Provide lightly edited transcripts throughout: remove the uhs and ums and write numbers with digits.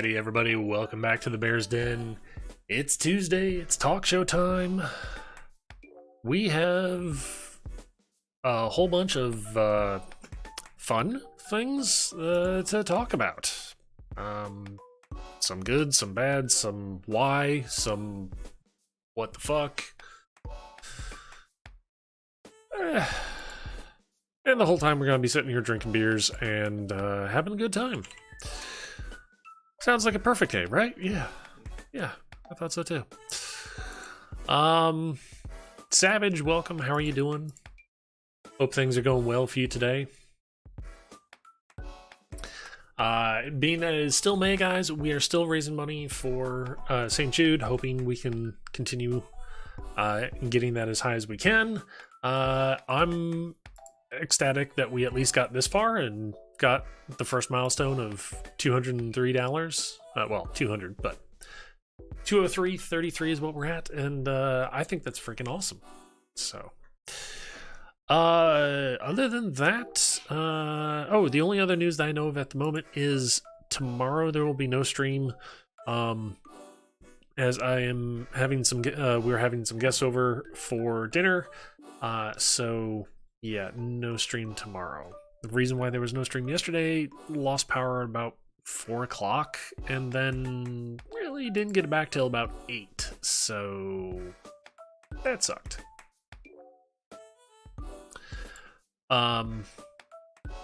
Alrighty, everybody, welcome back to the Bears Den. It's Tuesday, it's talk show time. We have a whole bunch of fun things to talk about. Some good, some bad, some why, some what the fuck. And the whole time we're going to be sitting here drinking beers and having a good time. Sounds like a perfect day, right? Yeah, I thought so too. Savage, welcome. How are you doing? Hope things are going well for you today. Being that it is still May, guys, we are still raising money for St. Jude, hoping we can continue getting that as high as we can. I'm ecstatic that we at least got this far and got the first milestone of $203. Well, 200, but 203.33 is what we're at, and I think that's freaking awesome. So, other than that, the only other news that I know of at the moment is tomorrow there will be no stream, as I am having some, we're having some guests over for dinner, so yeah, no stream tomorrow. The reason why there was no stream yesterday, lost power at about 4 o'clock, and then really didn't get it back till about 8, so that sucked. Other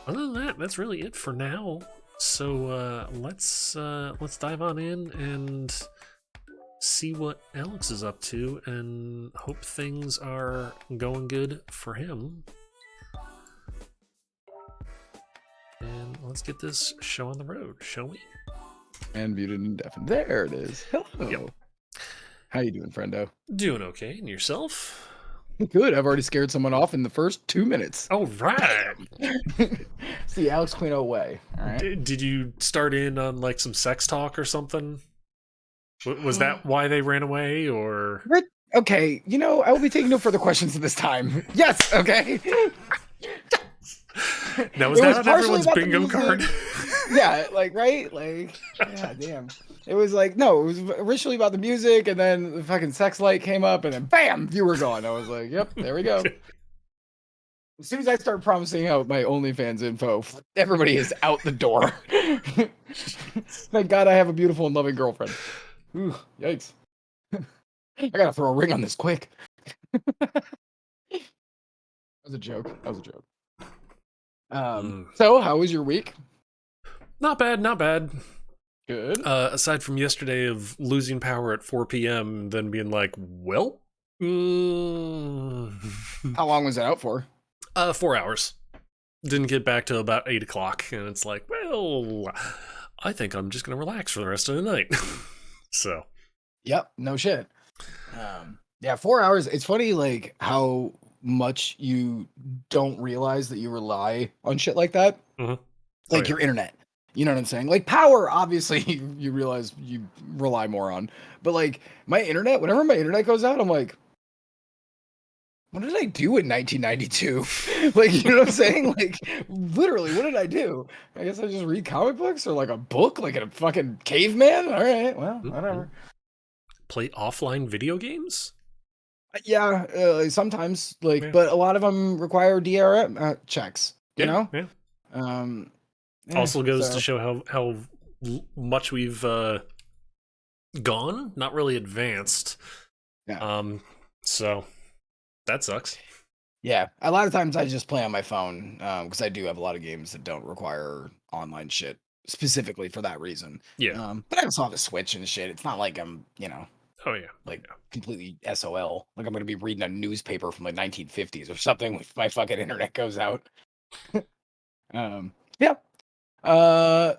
than that, that's really it for now. So let's dive on in and see what Alex is up to, and hope things are going good for him. And let's get this show on the road, shall we? And muted and deafened. There it is. Hello. Yep. How you doing, friendo? Doing okay, and yourself? Good. I've already scared someone off in the first 2 minutes. All right. It's the Alex Quino way. All right. Did you start in on like some sex talk or something? Was that why they ran away, or? Okay. I will be taking no further questions at this time. Yes. Okay. Now, was that on everyone's bingo card? Yeah, right? Yeah, damn. It was it was originally about the music, and then the fucking sex light came up, and then bam, you were gone. I was like, yep, there we go. As soon as I start promising out my OnlyFans info, everybody is out the door. Thank God I have a beautiful and loving girlfriend. Ooh, yikes. I gotta throw a ring on this quick. That was a joke. So how was your week? Not bad. Good. Aside from yesterday of losing power at 4 p.m. and then being like, well, How long was it out for? 4 hours. Didn't get back till about 8 o'clock, and it's like, well, I think I'm just gonna relax for the rest of the night. So. Yep. No shit. Yeah, 4 hours. It's funny, how much you don't realize that you rely on shit like that. Mm-hmm. Your internet. You know what I'm saying? Like power, obviously, you realize you rely more on. But my internet, whenever my internet goes out, I'm like, what did I do in 1992? You know what I'm saying? Literally, what did I do? I guess I just read comic books or a book, like a fucking caveman. All right, well, whatever. Play offline video games? Yeah, sometimes, Yeah. but a lot of them require DRM checks. You know? Yeah. Also goes to show how much we've gone, not really advanced. Yeah. So that sucks. Yeah, a lot of times I just play on my phone because I do have a lot of games that don't require online shit specifically for that reason. Yeah. But I also have a Switch and shit. It's not like I'm, Oh yeah. completely SOL. Like I'm gonna be reading a newspaper from 1950s or something if my fucking internet goes out. Yeah.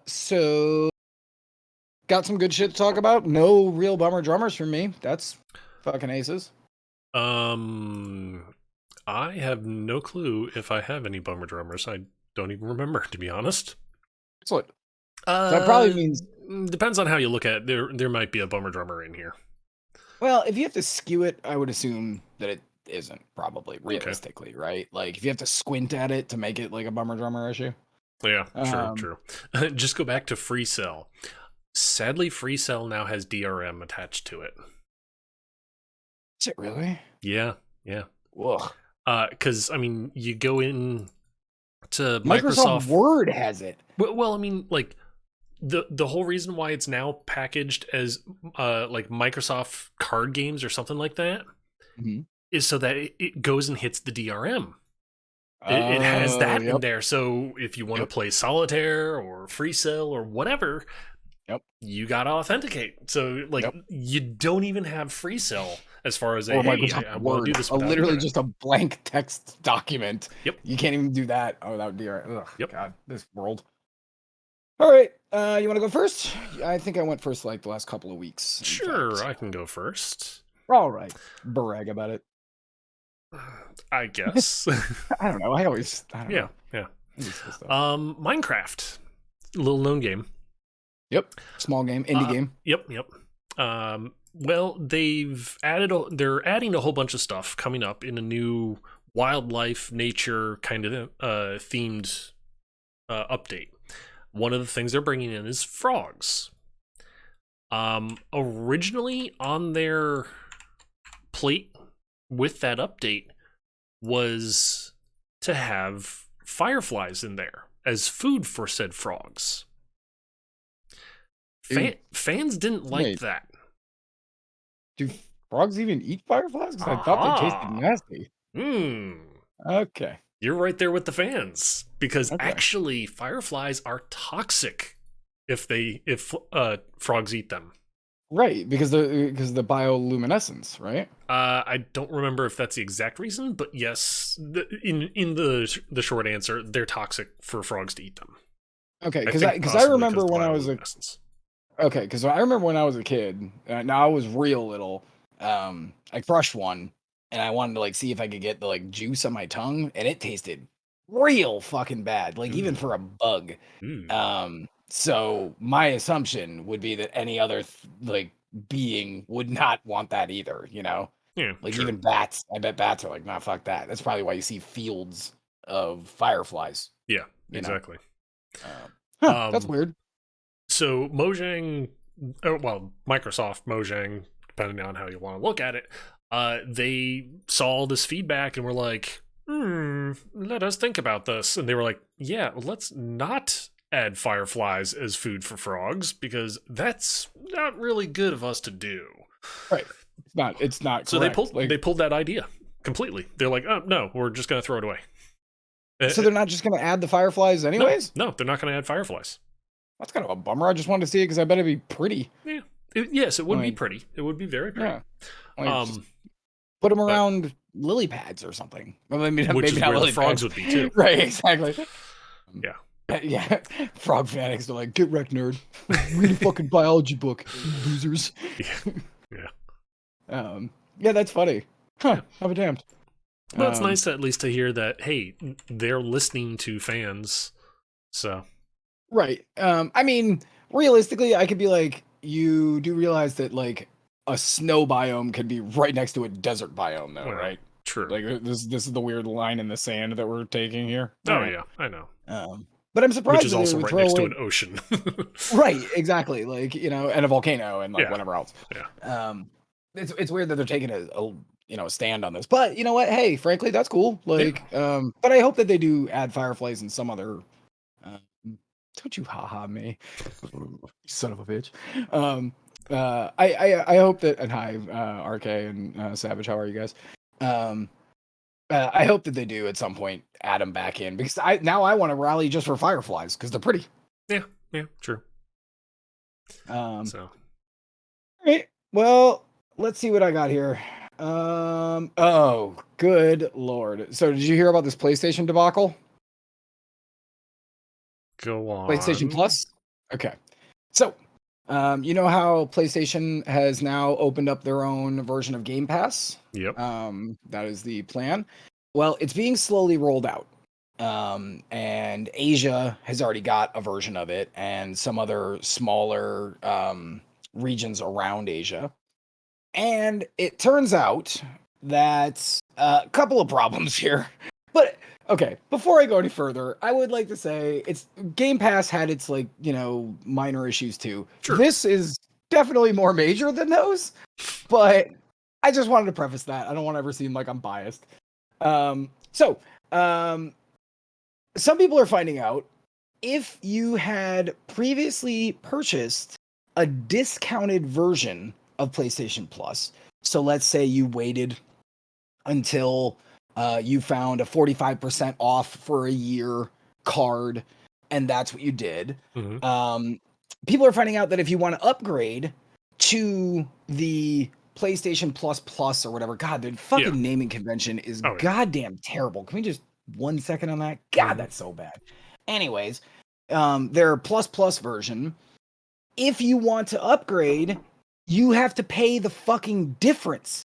So got some good shit to talk about. No real bummer drummers from me. That's fucking aces. I have no clue if I have any bummer drummers. I don't even remember, to be honest. Excellent. That probably means depends on how you look at it. There might be a bummer drummer in here. Well, if you have to skew it, I would assume that it isn't probably realistically, right? If you have to squint at it to make it like a bummer drummer issue. Yeah, true. Just go back to Free Cell. Sadly, Free Cell now has DRM attached to it. Is it really? Yeah, yeah. Ugh. Because I mean, you go in to Microsoft Microsoft. Word has it. Well, I mean, like the whole reason why it's now packaged as like Microsoft card games or something like that Mhm. is so that it goes and hits the DRM. It has Oh, that in yep, there. So if you want to yep, play Solitaire or Free Cell or whatever, yep, you gotta authenticate. So like yep. you don't even have Free Cell as far as a Or hey, Microsoft I want to do Word, this without literally internet. just a blank text document. Yep. You can't even do that without DRM. Ugh, Yep. God, this world. All right, you want to go first? I think I went first like the last couple of weeks. In Sure, fact, I can go first. all right, brag about it. I guess. I don't know. I don't Yeah, know. yeah. I just say stuff. Minecraft, little known game. Yep, small game, indie game. Yep. Well, they're adding a whole bunch of stuff coming up in a new wildlife, nature kind of themed update. One of the things they're bringing in is frogs. Originally on their plate with that update was to have fireflies in there as food for said frogs. Fans didn't like Wait, that. do frogs even eat fireflies? Because I thought they tasted Aha! nasty. Hmm. Okay. You're right there with the fans because Okay. actually fireflies are toxic if frogs eat them. Right, because the bioluminescence, right? I don't remember if that's the exact reason, but yes, in the short answer, they're toxic for frogs to eat them. Okay, I because think I possibly because remember of the when I was a bioluminescence. okay, because I remember when I was a kid. Now I was real little. I crushed one, and I wanted to like see if I could get the like juice on my tongue, and it tasted real fucking bad, like even Ooh, for a bug. ooh. So my assumption would be that any other like being would not want that either. You know, Yeah, like true. even bats. I bet bats are like, nah, fuck that. That's probably why you see fields of fireflies. Yeah, You know, exactly. that's Um, weird. so Mojang, well, Microsoft Mojang, depending on how you want to look at it, they saw all this feedback and were like, let us think about this. And they were like, yeah, let's not add fireflies as food for frogs because that's not really good of us to do. Right. It's not So they correct. pulled Like they pulled that idea completely. They're like, oh no, we're just gonna throw it away. so they're not just gonna add the fireflies No, anyways? no, they're not gonna add fireflies. That's kind of a bummer. I just wanted to see it because I bet it'd be pretty. Yeah, yes, it would be Like, pretty. It would be very pretty. yeah. Like just Um, put them but around lily pads or something. Well, which maybe is not where the lily frogs pads. would be too. Right, exactly. Um, Yeah. Yeah. Frog fanatics are like, get wrecked, nerd. Read a fucking biology book, you losers. Yeah. Yeah. Yeah, that's funny. Huh, Yeah. I'll be damned. But it's Um, nice at least to hear that, hey, they're listening to fans. So, right. I mean, realistically, I could be like, you do realize that like a snow biome can be right next to a desert biome though, well, right? true. Like this is the weird line in the sand that we're taking here. All Oh, right. yeah, I know. But I'm Which surprised is that they also would right throw next to away an ocean. right, exactly. Like, you know, and a volcano and like Yeah. whatever else. Yeah. It's weird that they're taking a you know a stand on this. But you know what? Hey, frankly, that's cool. Yeah. Like, but I hope that they do add fireflies in some other um, don't you haha me. You son of a bitch. I hope that and hi, RK and Savage, how are you guys? Um I hope that they do at some point add them back in because I want to rally just for fireflies because they're pretty. Yeah. Yeah. True. Um, So, right. Well, let's see what I got here. Oh, good lord. So did you hear about this PlayStation debacle? go PlayStation on. Plus? Okay. So, you know how PlayStation has now opened up their own version of Game Pass? Yep. That is the plan. Well, it's being slowly rolled out. And Asia has already got a version of it, and some other smaller regions around Asia. And it turns out that a couple of problems here. But okay, before I go any further, I would like to say it's Game Pass had its like, minor issues too. Sure. This is definitely more major than those, but I just wanted to preface that. I don't want to ever seem like I'm biased. So, some people are finding out if you had previously purchased a discounted version of PlayStation Plus. So let's say you waited until you found a 45% off for a year card, and that's what you did. Mm-hmm. People are finding out that if you want to upgrade to the PlayStation Plus Plus or whatever, God, the fucking naming convention is goddamn terrible. Can we just 1 second on that? God, that's so bad. Anyways, their Plus Plus version, if you want to upgrade, you have to pay the fucking difference.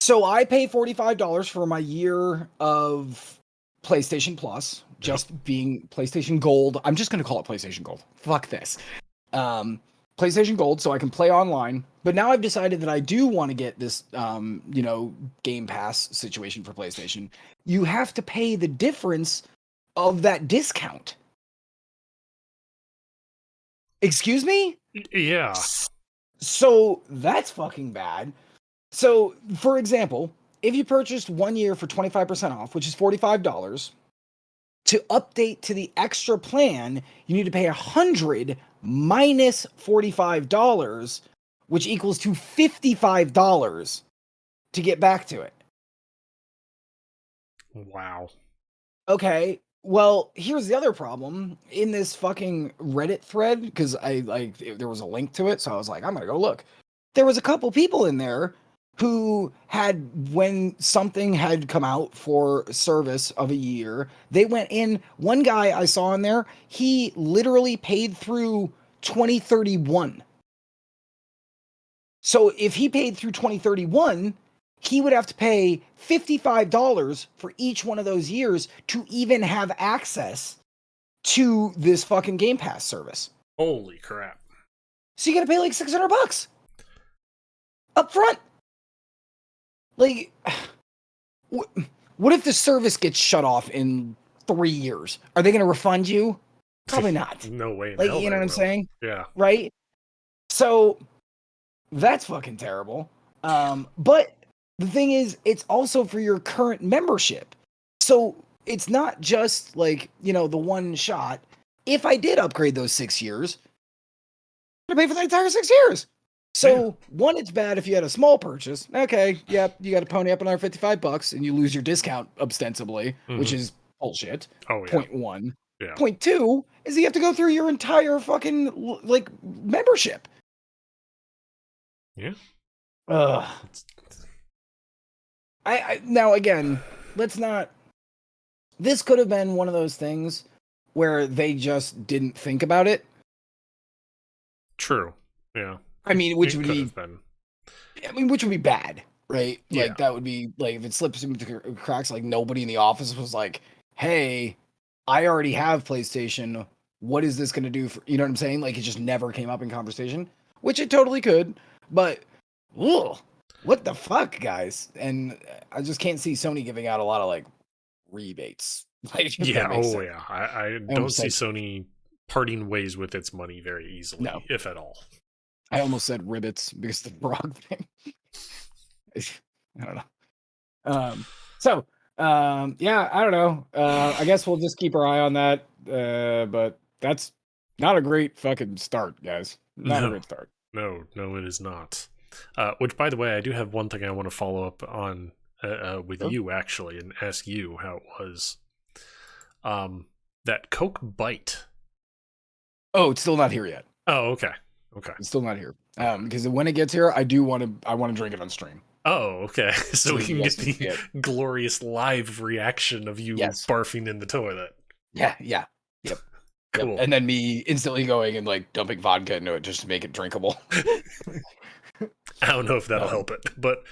So I pay $45 for my year of PlayStation Plus, just being PlayStation Gold. I'm just going to call it PlayStation Gold. Fuck this. PlayStation Gold, so I can play online. But now I've decided that I do want to get this, Game Pass situation for PlayStation. You have to pay the difference of that discount. Excuse me? Yeah. So that's fucking bad. So, for example, if you purchased 1 year for 25% off, which is $45, to update to the extra plan, you need to pay $100 minus $45, which equals to $55 to get back to it. Wow. Okay. Well, here's the other problem in this fucking Reddit thread, because there was a link to it, so I was like, I'm gonna go look. There was a couple people in there who had, when something had come out for service of a year, they went in. One guy I saw in there, he literally paid through 2031. So if he paid through 2031, he would have to pay $55 for each one of those years to even have access to this fucking Game Pass service. Holy crap. So you gotta pay like $600 up front. Like, what if the service gets shut off in 3 years? Are they going to refund you? Probably not. No way. Like, you know what I'm saying? Yeah. Right? So, that's fucking terrible. But the thing is, it's also for your current membership. So, it's not just like, the one shot. If I did upgrade those 6 years, I'm going to pay for the entire 6 years. So, one, it's bad if you had a small purchase. Okay, yep, you got to pony up another $55 and you lose your discount ostensibly, which is bullshit. Oh, yeah. Point one. Yeah. Point two is you have to go through your entire fucking, membership. Yeah. Now, again, this could have been one of those things where they just didn't think about it. True. Yeah. I mean, which would be bad, right? Yeah. Like, that would be, like, if it slips into the cracks, like, nobody in the office was like, hey, I already have PlayStation. What is this going to do for, you know what I'm saying? Like, it just never came up in conversation, which it totally could, but, ugh, what the fuck, guys? And I just can't see Sony giving out a lot of, like, rebates. Like, yeah, yeah. I don't see Sony parting ways with its money very easily, if at all. I almost said ribbits because of the frog thing. I don't know. Yeah, I don't know. I guess we'll just keep our eye on that. But that's not a great fucking start, guys. Not a great start. No, it is not. Which, by the way, I do have one thing I want to follow up on with you, actually, and ask you how it was. That Coke Bite. Oh, it's still not here yet. Oh, okay. It's still not here. Because when it gets here, I want to drink it on stream. Oh, okay. So we can get the glorious live reaction of you barfing in the toilet. Yeah. Yep. Cool. Yep. And then me instantly going and like dumping vodka into it just to make it drinkable. I don't know if that'll help it, but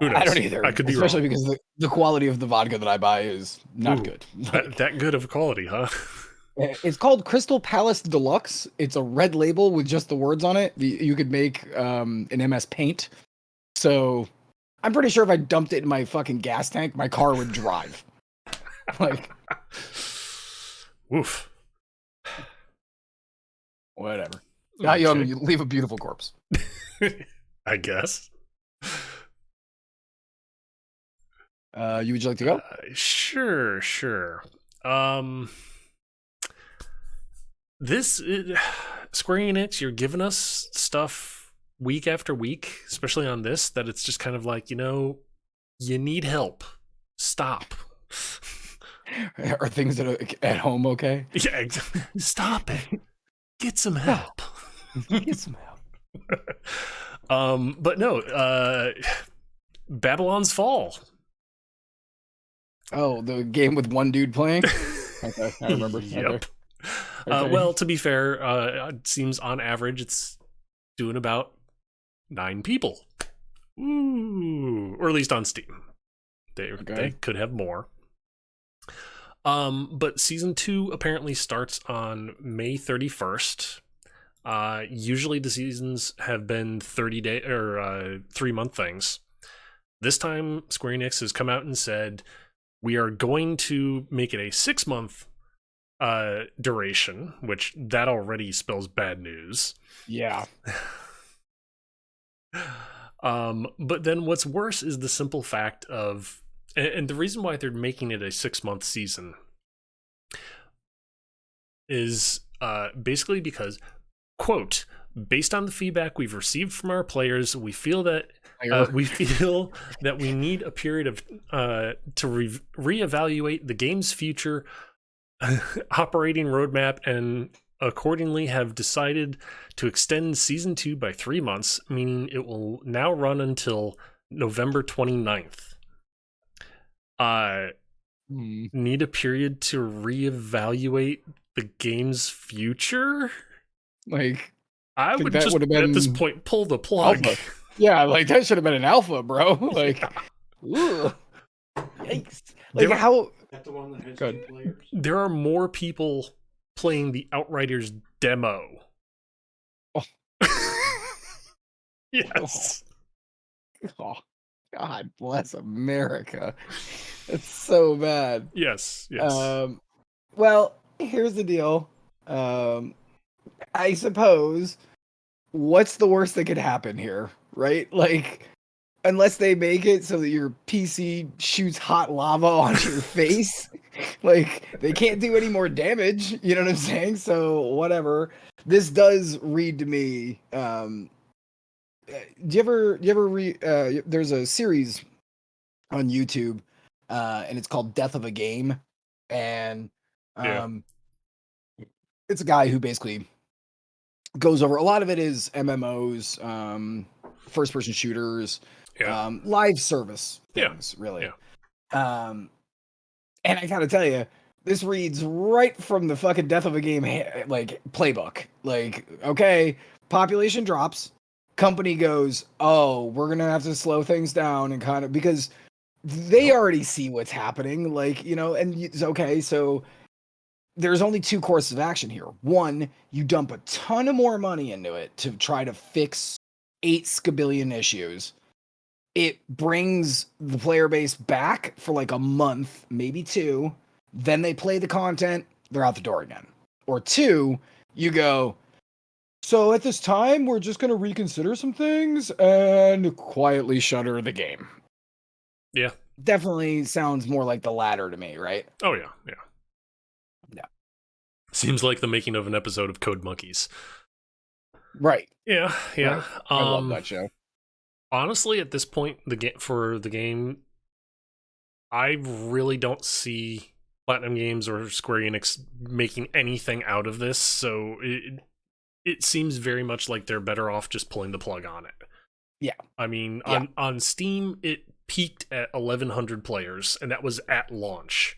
who knows? I don't either. I could be especially wrong. Because the quality of the vodka that I buy is not good. That good of quality, huh? It's called Crystal Palace Deluxe. It's a red label with just the words on it. You could make an MS Paint. So I'm pretty sure if I dumped it in my fucking gas tank, my car would drive. Like, Oof. whatever. Not young, you leave a beautiful corpse. I guess. Would you like to go? Sure. This Square Enix, you're giving us stuff week after week, especially on this, that it's just kind of like, you need help. Stop. Are things at home okay? Yeah, stop it. Get some help. Get some help. But no, Babylon's Fall. Oh, the game with one dude playing? Okay, I remember. Yep. Okay. Well, to be fair, it seems on average it's doing about 9 people. Ooh, or at least on Steam. They could have more. But season 2 apparently starts on May 31st. Usually the seasons have been 30-day or 3-month things. This time Square Enix has come out and said, we are going to make it a 6-month duration, which that already spells bad news. Yeah. But then what's worse is the simple fact of, and the reason why they're making it a 6-month season is basically because, quote, based on the feedback we've received from our players, we feel that we need a period of to reevaluate the game's future operating roadmap, and accordingly have decided to extend season 2 by 3 months, meaning it will now run until November 29th. Need a period to reevaluate the game's future? Like, I would just at this point pull the plug. Alpha. Yeah, like that should have been an alpha, bro. Like, ooh. Yikes. Like, how That's the one that has Good. 2 players. There are more people playing the Outriders demo. Oh. Yes. Oh, God bless America. It's so bad. Yes. Well, here's the deal. I suppose what's the worst that could happen here, right? Like, unless they make it so that your PC shoots hot lava onto your face, like they can't do any more damage. You know what I'm saying? So whatever. This does read to me. Do you ever read? There's a series on YouTube, and it's called Death of a Game, and it's a guy who basically goes over, a lot of it is MMOs, first person shooters, live service things, really. And I gotta tell you, this reads right from the fucking Death of a Game like playbook. Like, okay, population drops, company goes, oh, we're gonna have to slow things down and kind of, because they already see what's happening, like, and it's okay, so there's only 2 courses of action here. One, you dump a ton of more money into it to try to fix 8 scabillion issues. It brings the player base back for like a month, maybe 2. Then they play the content, they're out the door again. Or 2, you go, so at this time, we're just going to reconsider some things and quietly shutter the game. Yeah. Definitely sounds more like the latter to me, right? Oh, yeah. Seems like the making of an episode of Code Monkeys. Right. Yeah. Right? I love that show. Honestly, at this point, the game, I really don't see Platinum Games or Square Enix making anything out of this, so it seems very much like they're better off just pulling the plug on it. Yeah. I mean, on Steam, it peaked at 1,100 players, and that was at launch.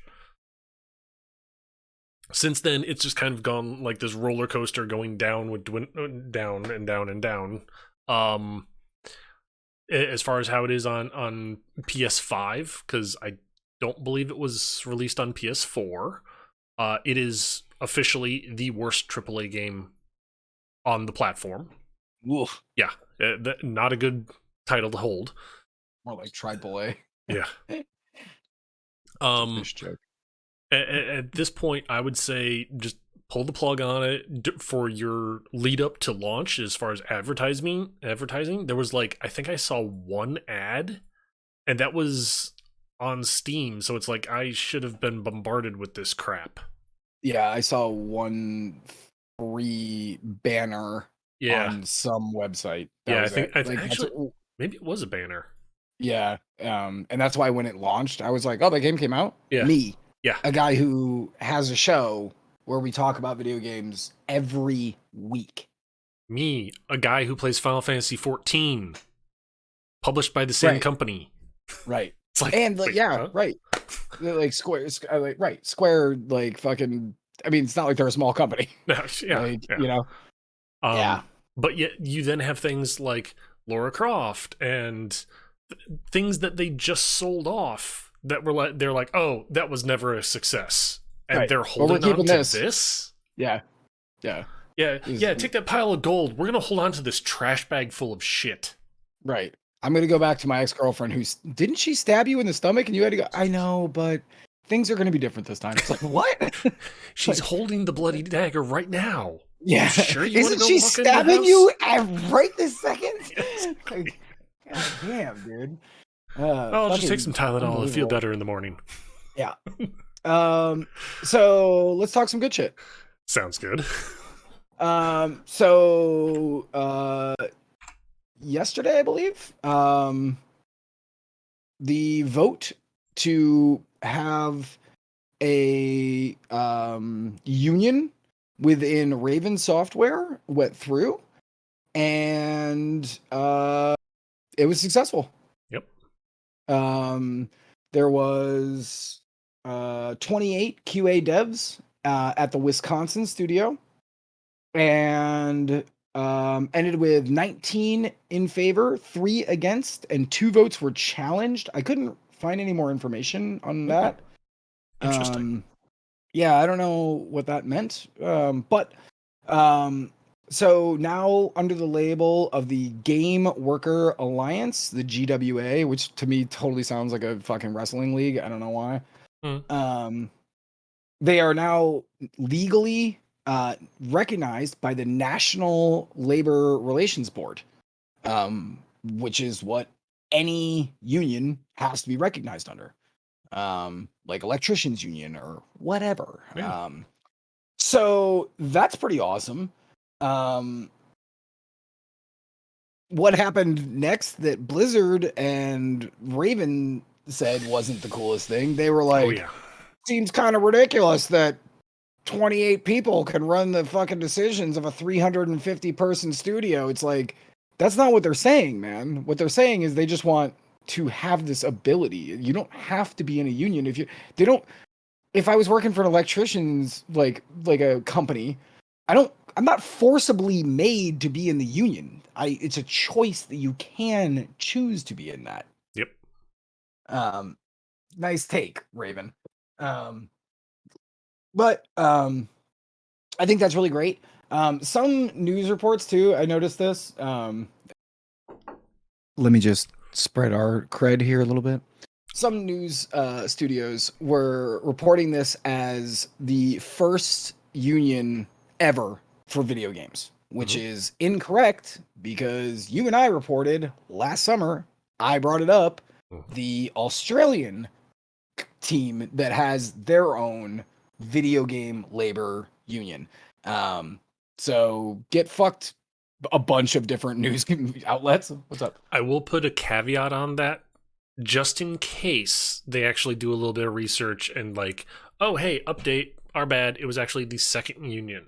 Since then, it's just kind of gone like this roller coaster, going down down and down and down. As far as how it is on PS5, because I don't believe it was released on PS4, it is officially the worst AAA game on the platform. Oof. Yeah, not a good title to hold. More like AAA. Yeah. It's a Um, fish joke. at this point, I would say just pull the plug on it for your lead up to launch. As far as advertising, there was like I think I saw one ad, and that was on Steam. So it's like I should have been bombarded with this crap. Yeah, I saw one free banner Yeah, on some website. That yeah. was it. Like that's Actually maybe it was a banner. yeah. And that's why when it launched, I was like, "Oh, the game came out." Yeah, Me, yeah. a guy who has a show where we talk about video games every week. Me, a guy who plays Final Fantasy 14, published by the same Right, company. right. It's like, And like, wait, yeah, huh? right. Like Square, like right, Square, like fucking. I mean, it's not like they're a small company. Yeah, Like yeah. you know, yeah, But yet you then have things like Laura Croft and things that they just sold off that were like they're like, oh, that was never a success, and right. they're But we're holding on keeping to this. this. Yeah, yeah. Yeah, Is yeah. Take that pile of gold. We're gonna hold on to this trash bag full of shit. right. I'm gonna go back to my ex-girlfriend who's didn't she stab you in the stomach and you had to go, I know, but things are gonna be different this time. It's like, what? She's Like, holding the bloody dagger right now. yeah. You sure you want to Isn't go she walk into the stabbing house? you right this second? Yes. Like, God damn, dude. I'll just take some Tylenol. I'll feel unbelievable. better in the morning. Yeah. So let's talk some good shit. Sounds good. Yesterday, I believe, the vote to have a union within Raven Software went through, and it was successful. Yep. There was 28 QA devs at the Wisconsin studio, and ended with 19 in favor, 3 against, and 2 votes were challenged. I couldn't find any more information on that. Interesting. Yeah, I don't know what that meant. But so now under the label of the Game Worker Alliance, the GWA, which to me totally sounds like a fucking wrestling league. I don't know why. They are now legally recognized by the National Labor Relations Board, which is what any union has to be recognized under, like electricians union or whatever. Yeah. So that's pretty awesome. What happened next that Blizzard and Raven said wasn't the coolest thing? They were like, Oh yeah. seems kind of ridiculous that 28 people can run the fucking decisions of a 350 person studio. It's like, that's not what they're saying, man. What they're saying is they just want to have this ability. You don't have to be in a union if I was working for an electrician's like a company, I'm not forcibly made to be in the union. It's a choice that you can choose to be in that. Yep. Nice take, Raven. But I think that's really great. Some news reports too. I noticed this. Let me just spread our cred here a little bit. Some news studios were reporting this as the first union ever for video games, which is incorrect because you and I reported last summer. I brought it up. The Australian team that has their own video game labor union. So get fucked, a bunch of different news outlets. What's up? I will put a caveat on that just in case they actually do a little bit of research and like, oh, hey, update, our bad. It was actually the second union.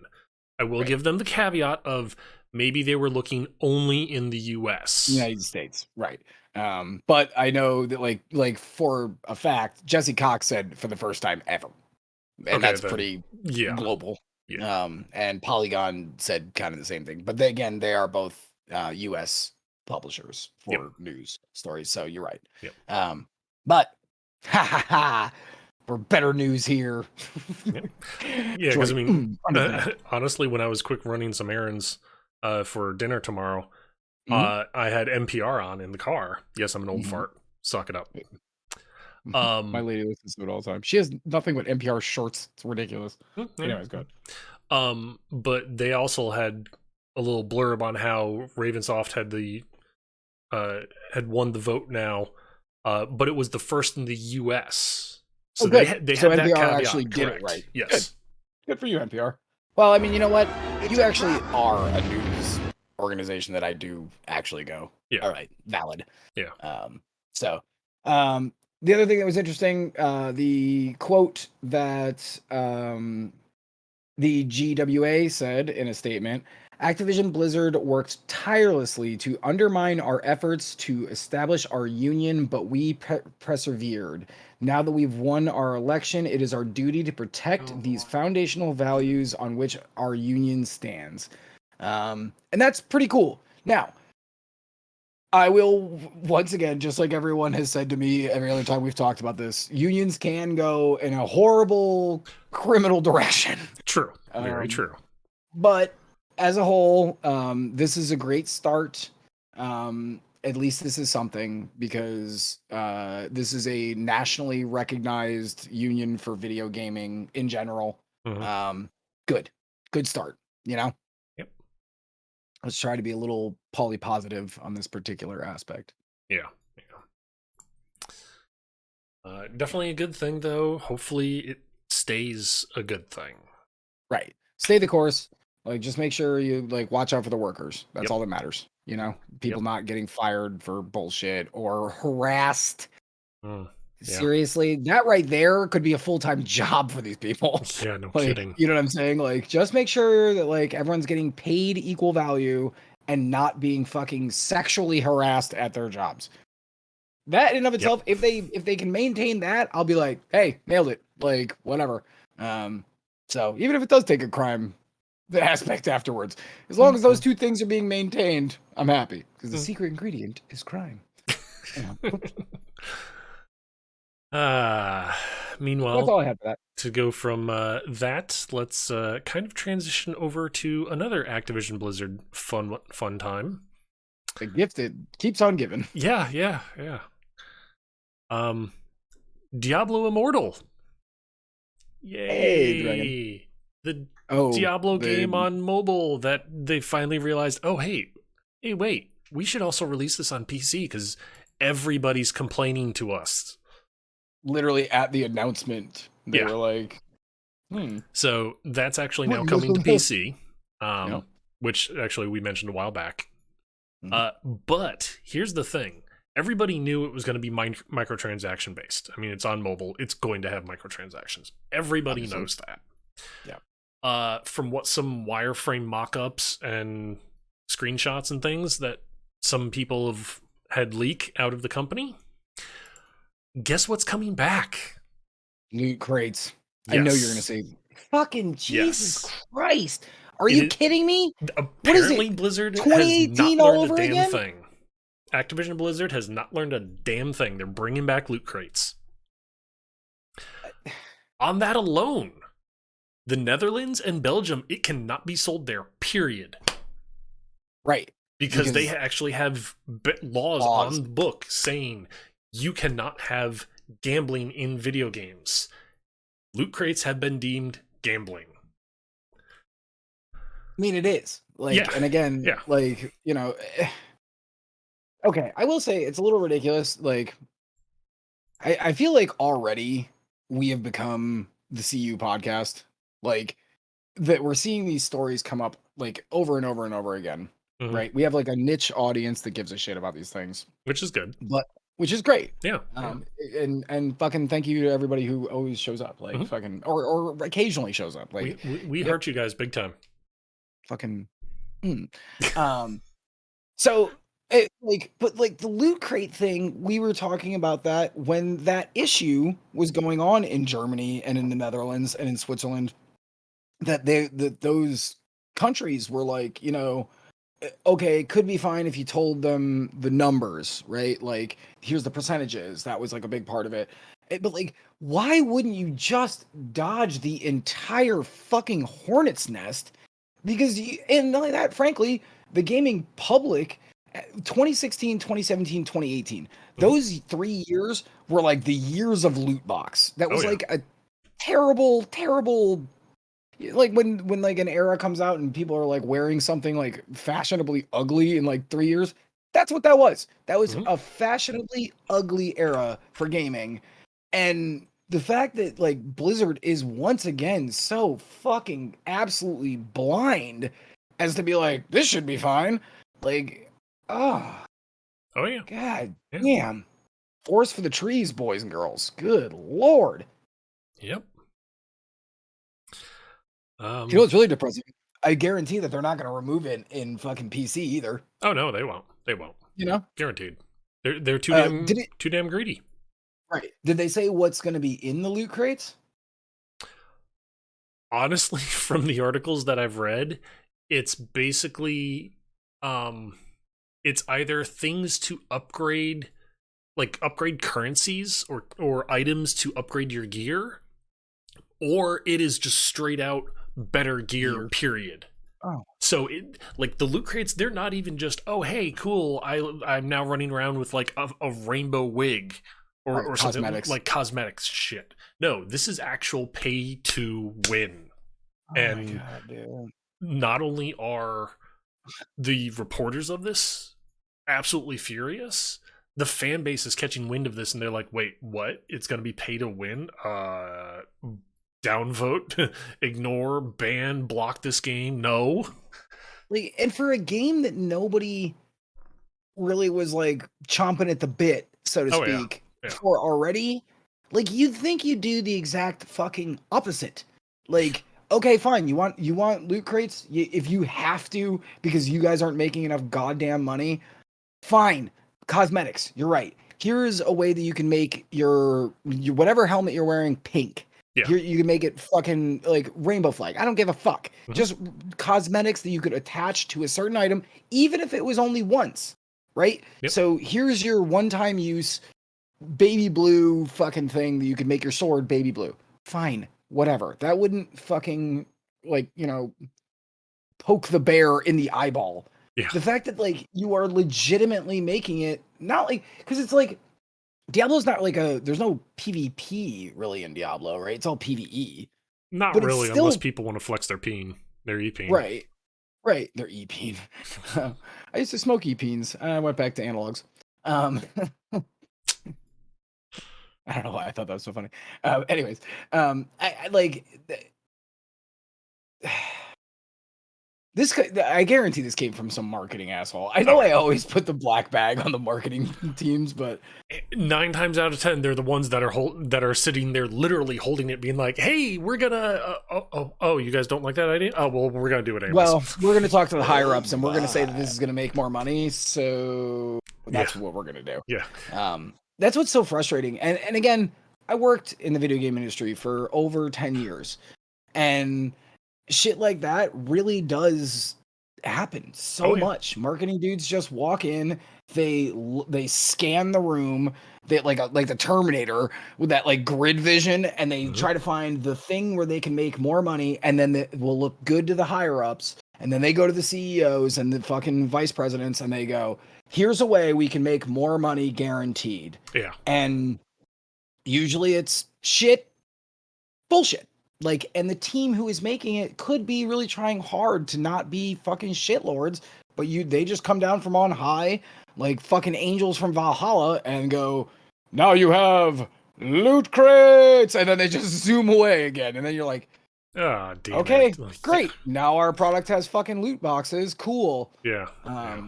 I will give them the caveat of maybe they were looking only in the US. United States. Right. But I know that like for a fact, Jesse Cox said for the first time ever. And that's pretty global. Yeah. And Polygon said kind of the same thing. But again, they are both US publishers for news stories. So you're right. Yep. But for better news here. Yeah, because I mean, honestly, when I was quick running some errands for dinner tomorrow, I had NPR on in the car. Yes, I'm an old fart. suck it up. My lady listens to it all the time. She has nothing but NPR shorts. It's ridiculous. Anyways, go ahead. But they also had a little blurb on how Ravensoft had won the vote now, but it was the first in the U.S. So they had so that NPR caveat, actually did correct. it right. Yes. Good for you, NPR. Well, I mean, you know what? You actually are a news organization that I do actually go. Yeah. All right, valid. Yeah. The other thing that was interesting, the quote that the GWA said in a statement, Activision Blizzard worked tirelessly to undermine our efforts to establish our union, but we persevered. Now that we've won our election, it is our duty to protect these foundational values on which our union stands. And that's pretty cool. Now, I will, once again, just like everyone has said to me every other time we've talked about this, unions can go in a horrible criminal direction. True. Very true. But as a whole, this is a great start. At least this is something, because this is a nationally recognized union for video gaming in general. Mm-hmm. Good start, you know? Yep. Let's try to be a little positive on this particular aspect. Yeah. Definitely a good thing, though. Hopefully it stays a good thing. Right. Stay the course. Like, just make sure you, like, watch out for the workers. That's all that matters. You know, people not getting fired for bullshit or harassed. Seriously, that right there could be a full-time job for these people. Yeah, no like, kidding. You know what I'm saying? Like, just make sure that, like, everyone's getting paid equal value and not being fucking sexually harassed at their jobs. That in and of itself, if they can maintain that, I'll be like, hey, nailed it. Like, whatever. So even if it does take a crime, the aspect afterwards, as long as those two things are being maintained, I'm happy, because the secret ingredient is crime. Meanwhile, that's all I have for that. To go from that, let's kind of transition over to another Activision Blizzard fun time. The gift that keeps on giving. Yeah. Diablo Immortal. Yay! Hey, Dragon. The Diablo game on mobile that they finally realized, oh, hey, wait, we should also release this on PC because everybody's complaining to us. Literally at the announcement, they were like, So that's actually now coming to PC, which actually we mentioned a while back. But here's the thing. Everybody knew it was going to be microtransaction based. I mean, it's on mobile. It's going to have microtransactions. Everybody knows that. Yeah. From what some wireframe mock-ups and screenshots and things that some people have had leak out of the company, guess what's coming back? Loot crates. Yes. I know you're going to say, fucking Jesus Christ. Are you kidding me? Apparently, Blizzard has not learned a damn thing. Activision Blizzard has not learned a damn thing. They're bringing back loot crates. On that alone, the Netherlands and Belgium, it cannot be sold there, period. Right. Because they actually have laws on the book saying you cannot have gambling in video games. Loot crates have been deemed gambling. I mean, it is. Like, and again, like, you know... Okay, I will say it's a little ridiculous. Like, I feel like already we have become the CU podcast. Like, that we're seeing these stories come up like over and over and over again. Right? We have like a niche audience that gives a shit about these things, which is good. Which is great. Yeah. And fucking thank you to everybody who always shows up. Like fucking or occasionally shows up. Like we hurt you guys big time. Fucking. So. But the loot crate thing, we were talking about that when that issue was going on in Germany and in the Netherlands and in Switzerland, that those countries were like, you know, okay, it could be fine if you told them the numbers, right? Like, here's the percentages. That was like a big part of it. But like, why wouldn't you just dodge the entire fucking hornet's nest? Because and not like that, frankly, the gaming public 2016, 2017, 2018. Mhm. Those 3 years were like the years of loot box. That Oh was yeah. like a terrible, like when like an era comes out and people are like wearing something like fashionably ugly in like 3 years. That's what that was. That was Mhm. a fashionably ugly era for gaming. And the fact that like Blizzard is once again so fucking absolutely blind as to be like, this should be fine. Like, oh Oh yeah. god Yeah. damn. Forest for the trees, boys and girls. Good lord. Yep. You know Um. what's really depressing? I guarantee that they're not gonna remove it in fucking PC either. Oh no, they won't. They won't. You know? Guaranteed. They're Did it too damn greedy. right. Did they say what's gonna be in the loot crates? Honestly, from the articles that I've read, it's basically um it's either things to upgrade, like upgrade currencies or items to upgrade your gear, or it is just straight out better gear, Gear. period. Oh, So it, like the loot crates, they're not even just, oh hey, cool, I'm now running around with like a rainbow wig right. or something Cosmetics. like cosmetics shit. No, this is actual pay to win. Oh my And god, dude. not only are the reporters of this absolutely furious, the fan base is catching wind of this and they're like, wait, what? It's gonna be pay to win? Downvote, ignore, ban, block this game. No. Like, and for a game that nobody really was like chomping at the bit, so to Oh yeah. speak, Yeah. for already, like you'd think you'd do the exact fucking opposite. Like, okay, fine, you want loot crates? If you have to because you guys aren't making enough goddamn money, fine. Cosmetics, you're right. Here's a way that you can make your whatever helmet you're wearing pink. Yeah. Here you can make it fucking like rainbow flag. I don't give a fuck. Mhm. Just cosmetics that you could attach to a certain item, even if it was only once, right? Yep. So here's your one-time use baby blue fucking thing that you could make your sword baby blue. Fine, whatever. That wouldn't fucking like, poke the bear in the eyeball. Yeah. The fact that like you are legitimately making it not like because it's like Diablo's not like there's no PvP really in Diablo, right? It's all PvE. Not But it's really, unless still people want to flex their peen, their e-peen. right. Right. They're E-peen. I used to smoke E-peens. I went back to analogs. Um I don't know why I thought that was so funny. Anyways, I like this. I guarantee this came from some marketing asshole. I know Oh I yeah. always put the black bag on the marketing teams, but 9 times out of 10, they're the ones that are sitting there, literally holding it, being like, "Hey, we're gonna." Oh, you guys don't like that idea? Oh, well, we're gonna do it anyways. well, we're going to talk to the higher ups, and we're going to say that my. this is going to make more money. So that's Yeah. what we're going to do. Yeah. That's what's so frustrating. And again, I worked in the video game industry for over 10 years, and shit like that really does happen so Oh, yeah. much. Marketing dudes just walk in, they scan the room, they like the Terminator with that like grid vision, and they Mhm. try to find the thing where they can make more money, and then it will look good to the higher ups, and then they go to the CEOs and the fucking vice presidents, and they go, "Here's a way we can make more money guaranteed." Yeah. And usually it's shit bullshit. Like, and the team who is making it could be really trying hard to not be fucking shitlords, but they just come down from on high, like fucking angels from Valhalla, and go, now you have loot crates, and then they just zoom away again, and then you're like, Ah, damn okay, it. Like, great, now our product has fucking loot boxes, cool. Yeah. Yeah.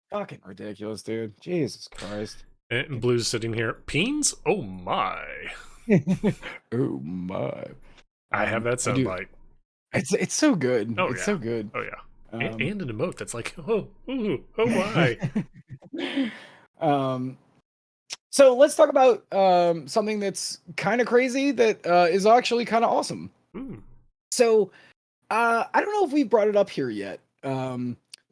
Fucking ridiculous, dude. Jesus Christ. And Blue's sitting here. Peens? Oh my. Oh my. I have that I sound do. bite. It's so good. Oh, It's yeah. so good. Oh yeah. Um, And an emote that's like, oh, ooh, oh my. So let's talk about something that's kind of crazy that is actually kind of awesome. Mm. So I don't know if we've brought it up here yet.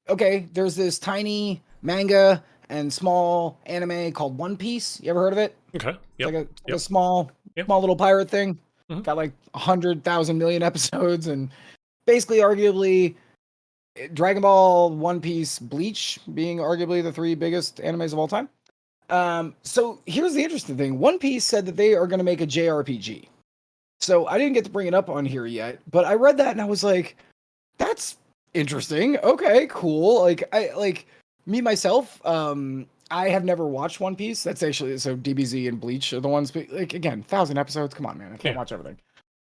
Okay, there's this tiny manga and small anime called One Piece. You ever heard of it? Okay. It's like Yep. a small Yep. small little pirate thing. Mhm. Got like 100,000 million episodes, and basically, arguably, Dragon Ball, One Piece, Bleach being arguably the three biggest animes of all time. So here's the interesting thing. One Piece said that they are going to make a JRPG. So I didn't get to bring it up on here yet, but I read that and I was like, that's interesting. Okay, cool. Like me myself, I have never watched One Piece. That's actually so DBZ and Bleach are the ones, like again, 1,000 episodes. Come on, man. I can't watch everything.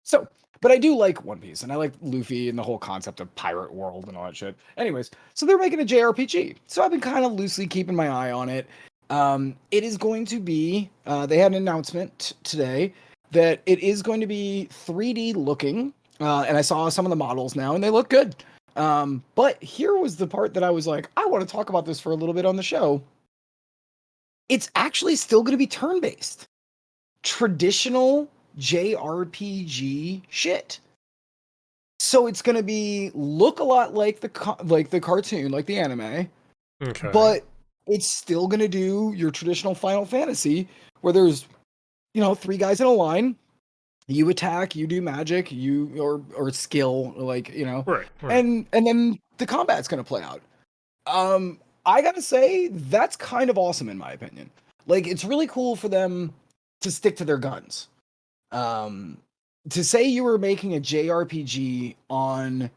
So, but I do like One Piece and I like Luffy and the whole concept of pirate world and all that shit. Anyways, so they're making a JRPG. So I've been kind of loosely keeping my eye on it. It is going to be, they had an announcement today that it is going to be 3D looking. And I saw some of the models now and they look good. But here was the part that I was like, I want to talk about this for a little bit on the show. It's actually still going to be turn-based. Traditional JRPG shit. So it's going to be look a lot like the cartoon, like the anime. Okay. But it's still going to do your traditional Final Fantasy where there's, three guys in a line. You attack, you do magic, or skill, Right. and then the combat's gonna play out. I gotta say that's kind of awesome in my opinion. Like it's really cool for them to stick to their guns. To say you were making a JRPG on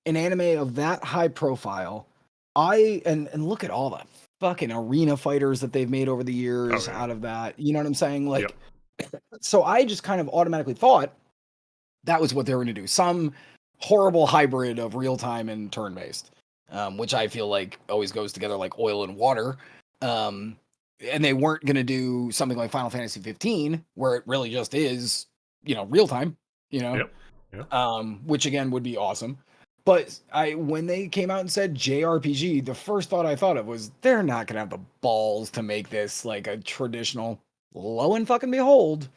an anime of that high profile, and look at all the fucking arena fighters that they've made over the years out of that. You know what I'm saying? Like. Yep. So I just kind of automatically thought that was what they were going to do. Some horrible hybrid of real time and turn based, which I feel like always goes together like oil and water. And they weren't going to do something like Final Fantasy 15, where it really just is, real time, Yep. Which again would be awesome. But when they came out and said JRPG, the first thought I thought of was they're not going to have the balls to make this like a traditional. Lo and fucking behold,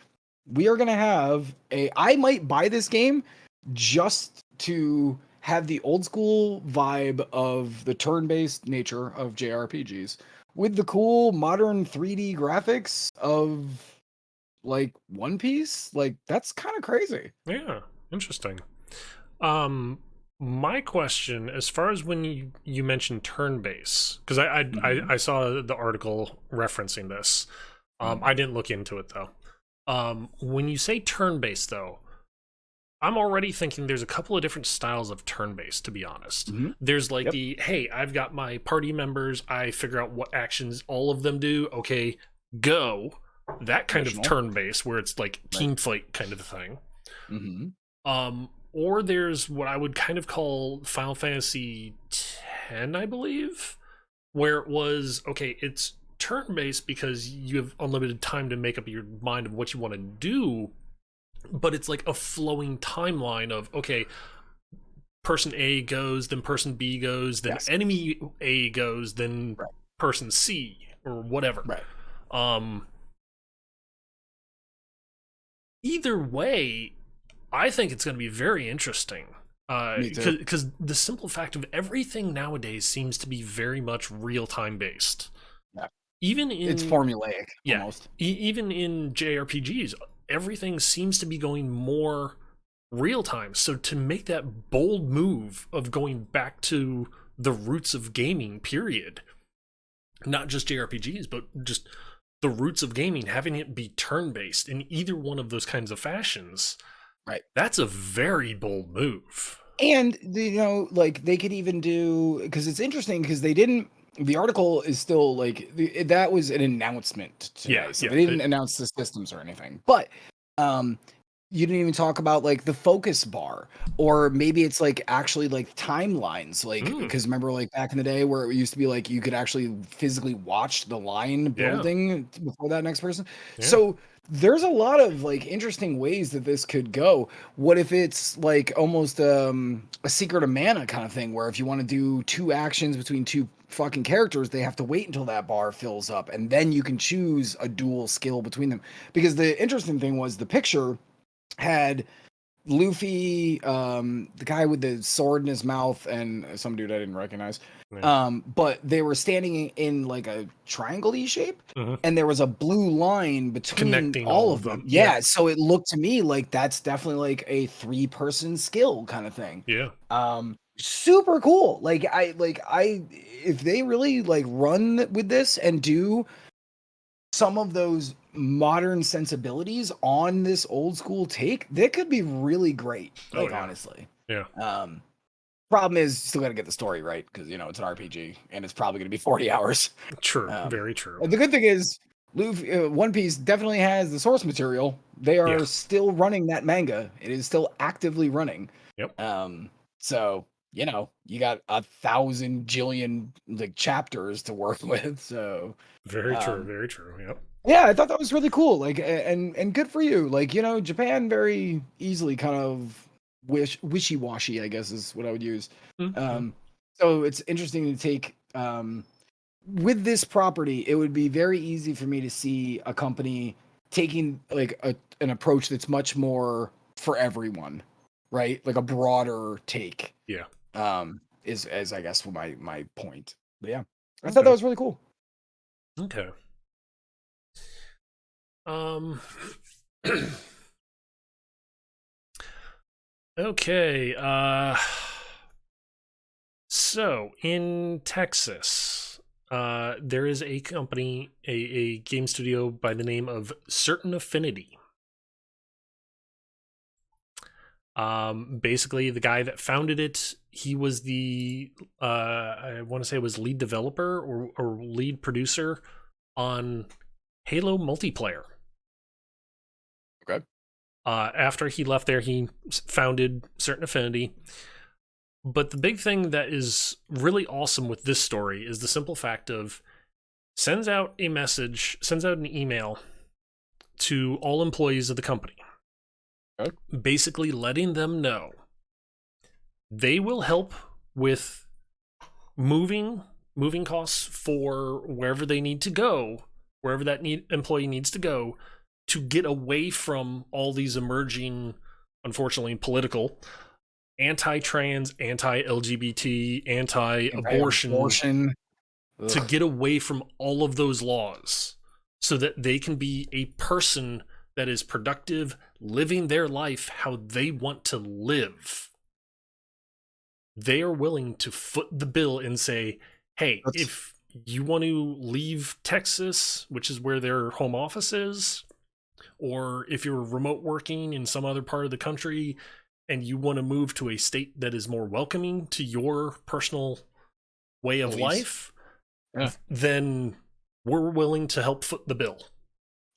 we are going to have I might buy this game just to have the old school vibe of the turn-based nature of JRPGs with the cool modern 3D graphics of like One Piece. Like that's kind of crazy. Yeah, interesting. My question, as far as when you mentioned turn-based, because I saw the article referencing this. I didn't look into it though. When you say turn-based though, I'm already thinking there's a couple of different styles of turn-based, to be honest. There's like hey, I've got my party members, I figure out what actions all of them do, okay, go. That kind of turn-based where it's like team fight kind of a thing. Or there's what I would kind of call Final Fantasy X, I believe, where it was, okay, it's turn-based because you have unlimited time to make up your mind of what you want to do, but it's like a flowing timeline of, okay, person A goes, then person B goes, then enemy A goes, then person C, or whatever. Either way, I think it's going to be very interesting. Because the simple fact of everything nowadays seems to be very much real-time based. Even in it's formulaic, almost. Even in JRPGs, everything seems to be going more real time. So to make that bold move of going back to the roots of gaming, period, not just JRPGs, but just the roots of gaming, having it be turn based in either one of those kinds of fashions, that's a very bold move. And like they could even do, because it's interesting because they didn't. The article is still like that was an announcement today, so they didn't announce the systems or anything. But you didn't even talk about like the focus bar, or maybe it's like actually like timelines, like because remember like back in the day where it used to be like you could actually physically watch the line building before that next person. So there's a lot of like interesting ways that this could go. What if it's like almost a Secret of Mana kind of thing, where if you want to do two actions between two fucking characters, they have to wait until that bar fills up, and then you can choose a dual skill between them. Because the interesting thing was the picture had Luffy, the guy with the sword in his mouth, and some dude I didn't recognize. But they were standing in like a triangle-y shape, and there was a blue line between connecting all of them. So it looked to me like that's definitely like a 3-person skill kind of thing. super cool. If they really like run with this and do some of those modern sensibilities on this old school take, that could be really great. Oh Like yeah, honestly. yeah, Um Problem is still gotta get the story right, because it's an RPG and it's probably gonna be 40 hours. true, Um very true. the good thing is One Piece definitely has the source material. They Yeah, are still running that manga. It is still actively running. yep, Um, so you got 1,000 jillion like chapters to work with. So very true, um, very true. Yep. yeah, I thought that was really cool. And good for you. Japan very easily kind of wishy washy, I guess is what I would use. Mm-hmm. So it's interesting to take with this property. It would be very easy for me to see a company taking like an approach that's much more for everyone, right? Like a broader take. Yeah. Is as I guess my point. But yeah, I thought that Okay. was really cool. Okay. Um. Okay. So in Texas, there is a company, a game studio by the name of Certain Affinity. Basically, the guy that founded it, he was the I want to say it was lead developer or lead producer on Halo multiplayer. Okay. After he left there, he founded Certain Affinity. But the big thing that is really awesome with this story is the simple fact of sends out a message, sends out an email to all employees of the company, Okay. basically letting them know they will help with moving costs for wherever they need to go, wherever that employee needs to get away from all these emerging, unfortunately, political, anti-trans, anti-LGBT, anti-abortion, Abortion. to Ugh. get away from all of those laws so that they can be a person that is productive, living their life how they want to live. They are willing to foot the bill and say, hey, That's if you want to leave Texas, which is where their home office is, or if you're remote working in some other part of the country and you want to move to a state that is more welcoming to your personal way of beliefs. life, Yeah. then we're willing to help foot the bill.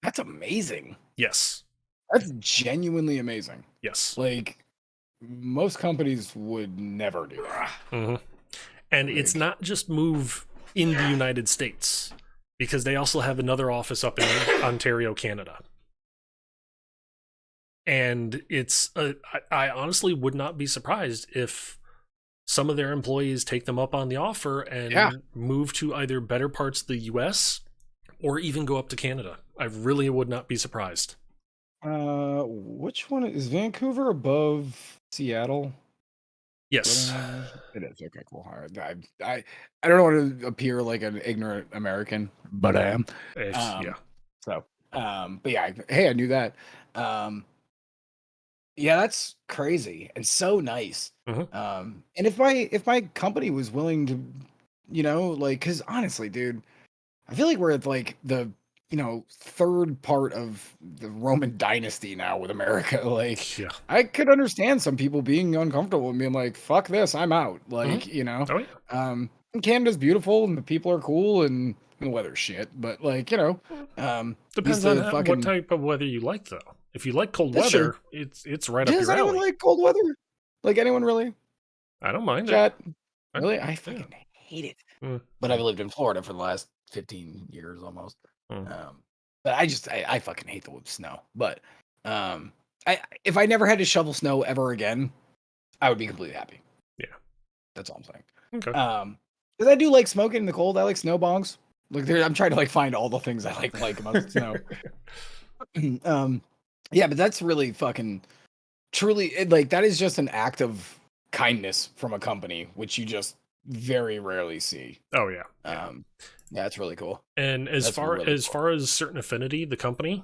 That's amazing. Yes. That's genuinely amazing. Yes. Like most companies would never do that. Mm-hmm. And it's Like not just move in the United States, because they also have another office up in Ontario, Canada. And I honestly would not be surprised if some of their employees take them up on the offer yeah. and move to either better parts of the US or even go up to Canada. I really would not be surprised. Which one is Vancouver above Seattle? Yes. It is. Okay, cool. All right. I don't want to appear like an ignorant American, but I am. Yeah. Um, but yeah, hey, I knew that. Um, yeah, that's crazy and so nice. Mm-hmm. And if my company was willing to, because honestly, dude, I feel like we're at like the third part of the Roman dynasty now with America. Like, Yeah. I could understand some people being uncomfortable and being like, "Fuck this, I'm out." Mm-hmm. Like, Oh yeah. and Canada's beautiful and the people are cool and the weather's shit, but like, used Depends on to what fucking. type of weather you like, though. If you like cold That's true. weather, it's right up Does your anyone alley. like cold weather? Like anyone really? I don't mind it. Chat. I, Really? I yeah. fucking hate it. Mm, But I've lived in Florida for the last 15 years almost. mm, Um, but I fucking hate the snow. But if I never had to shovel snow ever again, I would be completely happy. yeah. That's all I'm saying. Okay. Because I do like smoking in the cold. I like snow bongs. Like I'm trying to like find all the things I like about snow. Yeah, but that's really fucking truly like that is just an act of kindness from a company, which you just very rarely see. Oh yeah. Yeah. Yeah, that's really cool. And as That's far really as cool. far as Certain Affinity, the company,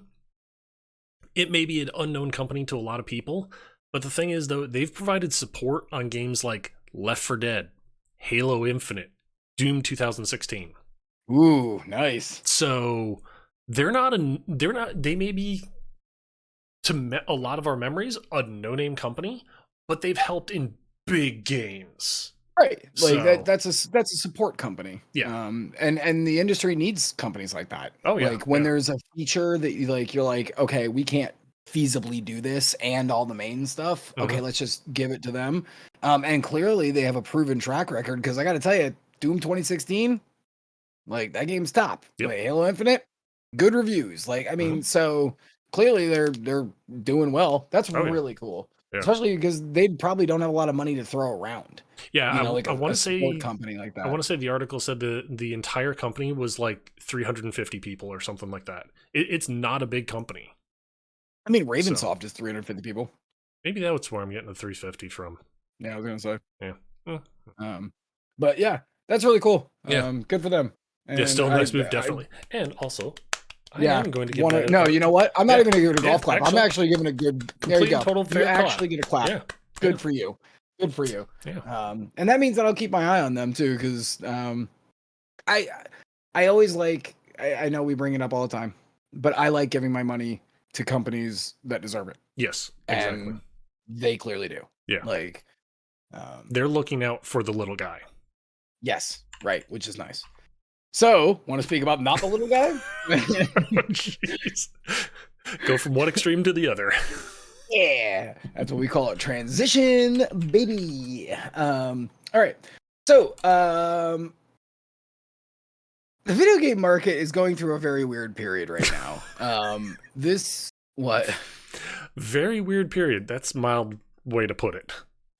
it may be an unknown company to a lot of people, but the thing is, though, they've provided support on games like Left 4 Dead, Halo Infinite, Doom 2016. Ooh, nice. So they may be a lot of our memories a no-name company, but they've helped in big games. Right. Like So that's a support company. yeah. And the industry needs companies like that. Oh yeah. Like when Yeah. there's a feature that you're like, okay, we can't feasibly do this and all the main stuff. Okay, Mhm. let's just give it to them. And clearly they have a proven track record because I got to tell you, Doom 2016, like that game's top. Yep. Like Halo Infinite, good reviews. Like I Mhm. mean, so clearly they're doing well. That's Oh yeah. really cool. Yeah. Especially because they probably don't have a lot of money to throw around. Yeah. You know, like I want a to support say company like I that. want to say the article said the entire company was like 350 people or something like that. It's not a big company. I mean, So Ravensoft is 350 people. maybe that's where I'm getting the 350 from. Yeah, I was gonna say. Yeah. Mm. Um, but yeah, that's really cool. Yeah. Good for them. Yeah. And Still a nice move, definitely. And also, I yeah, am going to give want to. that No, you know what? I'm not yeah. even gonna give it a Yeah. golf clap. I'm Actually, actually giving a good. There you complete and go. total You fair clap. actually get a clap. Yeah. Yeah. Good for you. Good for you. Yeah. And that means that I'll keep my eye on them too, because I I always like. I know we bring it up all the time, but I like giving my money to companies that deserve it, Yes. Exactly. and they clearly do. Yeah. Like, They're looking out for the little guy. yes, right, which is nice. So, want to speak about not the little guy? Jeez. Go from one extreme to the other. Yeah, that's what we call it, transition, baby. All right. So, the video game market is going through a very weird period right now. This what? Very weird period. That's a mild way to put it.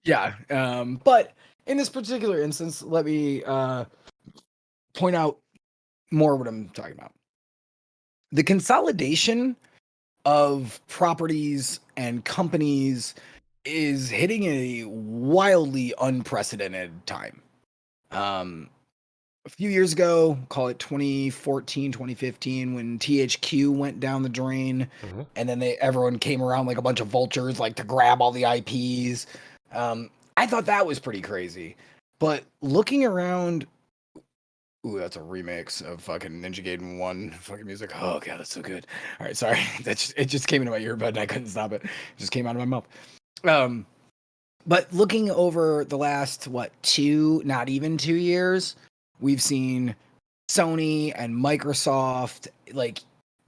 Yeah. But in this particular instance, let me point out more what I'm talking about. The consolidation of properties and companies is hitting a wildly unprecedented time. A few years ago, call it 2014, 2015, when THQ went down the drain, Mhm. and then everyone came around like a bunch of vultures, like to grab all the IPs. I thought that was pretty crazy. But looking around, ooh, that's a remix of fucking Ninja Gaiden 1 fucking music. Oh god, that's so good. All right, sorry. It just came into my earbud and I couldn't stop it. It just came out of my mouth. But looking over the last not even 2 years, we've seen Sony and Microsoft like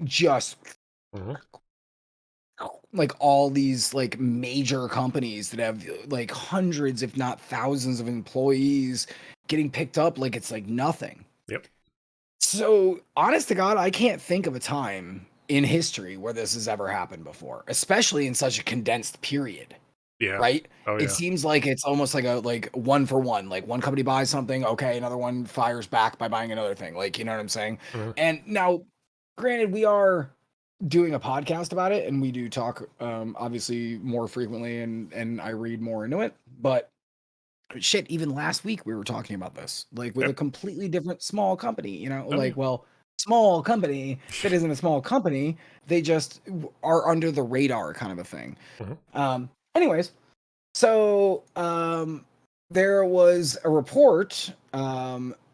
just Mhm. like all these like major companies that have like hundreds if not thousands of employees getting picked up like it's like nothing. Yep. So, honest to God, I can't think of a time in history where this has ever happened before, especially in such a condensed period, Yeah. right? Oh It yeah. seems like it's almost like a like one for one. Like one company buys something, okay, another one fires back by buying another thing. Like, you know what I'm saying? Mhm. And now, granted, we are doing a podcast about it and we do talk obviously more frequently and I read more into it, but shit, even last week we were talking about this, like with Yeah. a completely different small company, you know, Oh yeah. like, well, small company that isn't a small company, they just are under the radar kind of a thing. Mhm. Anyways, so there was a report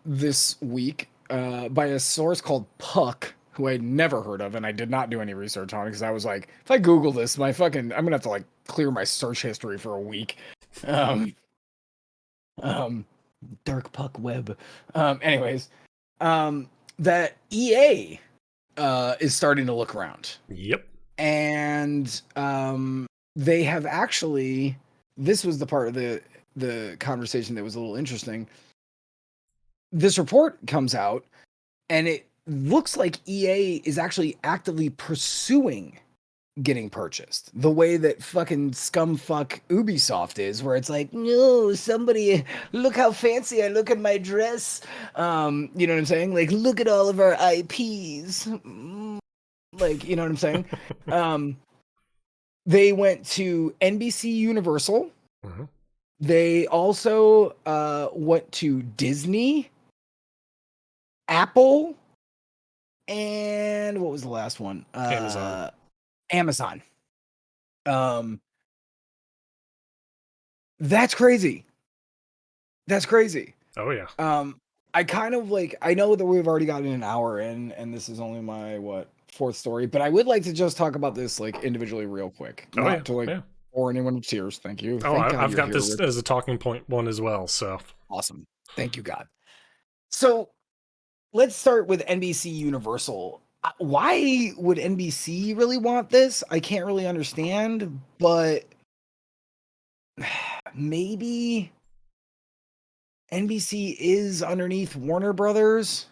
this week by a source called Puck, who I'd never heard of, and I did not do any research on because I was like, if I Google this, I'm gonna have to like clear my search history for a week. Um, um, Dark Puck Web. Anyways, that EA is starting to look around, Yep. and they have actually. This was the part of the conversation that was a little interesting. This report comes out, and it looks like EA is actually actively pursuing getting purchased the way that fucking scumfuck Ubisoft is, where it's like, no, somebody look how fancy I look in my dress. You know what I'm saying? Like, look at all of our IPs. Like, you know what I'm saying? They went to NBC Universal. Mhm. They also went to Disney, Apple, and what was the last one? Amazon. Amazon. Um, that's crazy. That's crazy. Oh yeah. I kind of like, I know that we've already gotten an hour in, and this is only my fourth story, but I would like to just talk about this like individually real quick, Oh yeah. not to like Yeah. bore anyone to tears. Thank you. Oh, Thank God I've you're got here, this Rich. as a talking point one as well. So Awesome. Thank you, God. So let's start with NBC Universal. Why would NBC really want this? I can't really understand, but maybe NBC is underneath Warner Brothers.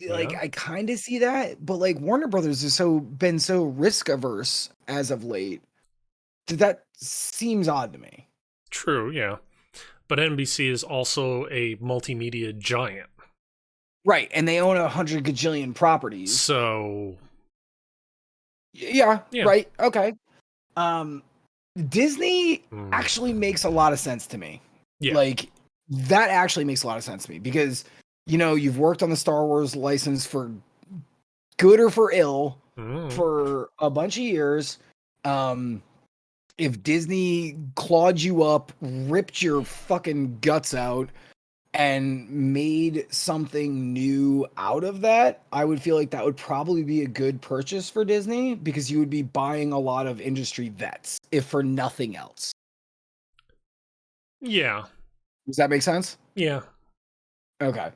Like yeah, I kind of see that, but like Warner Brothers has been so risk averse as of late. That seems odd to me. true. Yeah, but NBC is also a multimedia giant. Right, and they own 100 gajillion properties. So Yeah, yeah. right. Okay. Um Disney Mm, actually makes a lot of sense to me. yeah. Like that actually makes a lot of sense to me because you've worked on the Star Wars license for good or for ill Mm, for a bunch of years. Um if Disney clawed you up, ripped your fucking guts out, and made something new out of that, I would feel like that would probably be a good purchase for Disney because you would be buying a lot of industry vets, if for nothing else. yeah. Does that make sense? Yeah. Okay.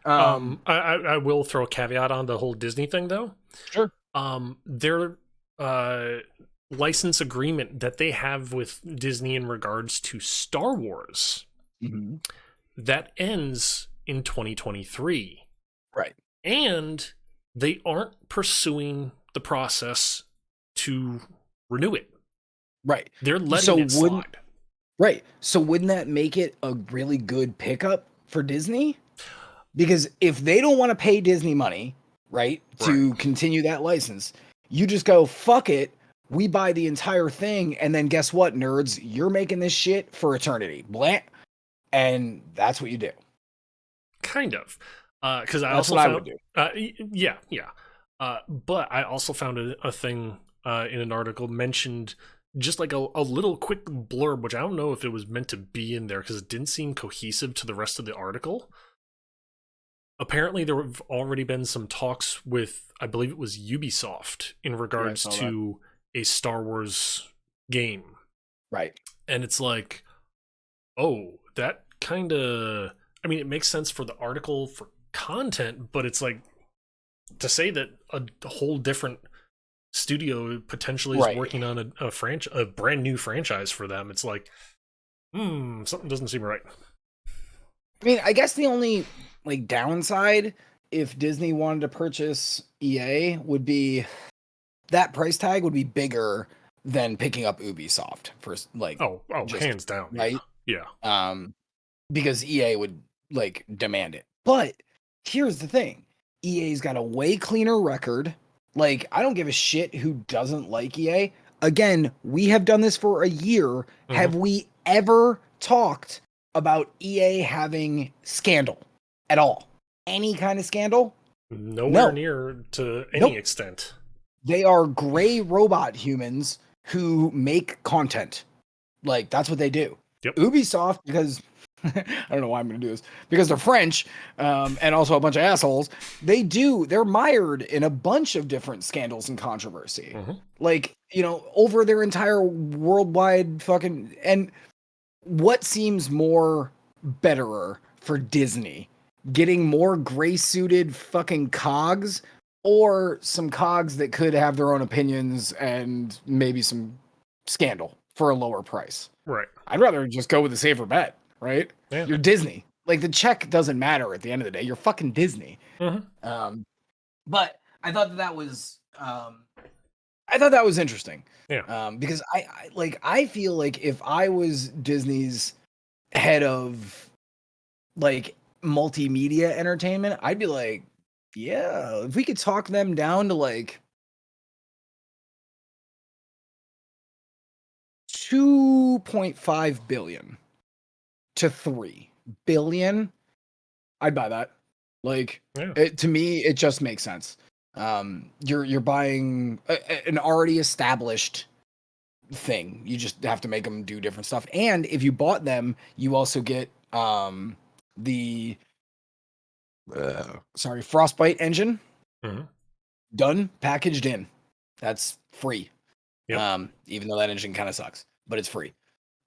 Um, I will throw a caveat on the whole Disney thing though. sure. Their uh license agreement that they have with Disney in regards to Star Wars Mhm. that ends in 2023, Right. and they aren't pursuing the process to renew it. Right. They're So letting it wouldn't slide. right. So wouldn't that make it a really good pickup for Disney? Because if they don't want to pay Disney money, right, Right. to continue that license, you just go, fuck it. We buy the entire thing. And then guess what, nerds? You're making this shit for eternity. Blah. And that's what you do. Kind of. Because I That's also what I would found, do. yeah, yeah. But I also found a thing in an article mentioned just like a little quick blurb, which I don't know if it was meant to be in there because it didn't seem cohesive to the rest of the article. Apparently, there have already been some talks with, I believe it was Ubisoft, in Yeah, I regards saw that. to a Star Wars game. Right. And it's like, oh, that kind of, I mean, it makes sense for the article for content, but it's like to say that a whole different studio potentially is Right. working on a brand new franchise for them. It's like, something doesn't seem right. I mean, I guess the only like downside if Disney wanted to purchase EA would be that price tag would be bigger than picking up Ubisoft for like Oh, just hands down, yeah, right. yeah, Um, because EA would like demand it. But here's the thing: EA's got a way cleaner record. Like, I don't give a shit who doesn't like EA. Again, we have done this for a year. hmm Have we ever talked about EA having scandal at all? Any kind of scandal? nowhere No. near to any Nope. extent. They are gray robot humans who make content. Like that's what they do. Yep. Ubisoft, because I don't know why I'm going to do this, because they're French and also a bunch of assholes. They're mired in a bunch of different scandals and controversy. hmm Like, over their entire worldwide fucking. And what seems more betterer for Disney? Getting more gray suited fucking cogs or some cogs that could have their own opinions and maybe some scandal for a lower price? Right. I'd rather just go with the safer bet, right? Yeah. You're Disney. Like the check doesn't matter at the end of the day. You're fucking Disney. hmm Um, but I thought that was interesting. Yeah. Because I feel like if I was Disney's head of like multimedia entertainment, I'd be like, yeah, if we could talk them down to like 2.5 billion to 3 billion, I'd buy that. Like Yeah. to me, it just makes sense. You're buying an already established thing. You just have to make them do different stuff. And if you bought them, you also get the Frostbite engine Mhm. done, packaged in. That's free. Yep. Even though that engine kind of sucks, but it's free.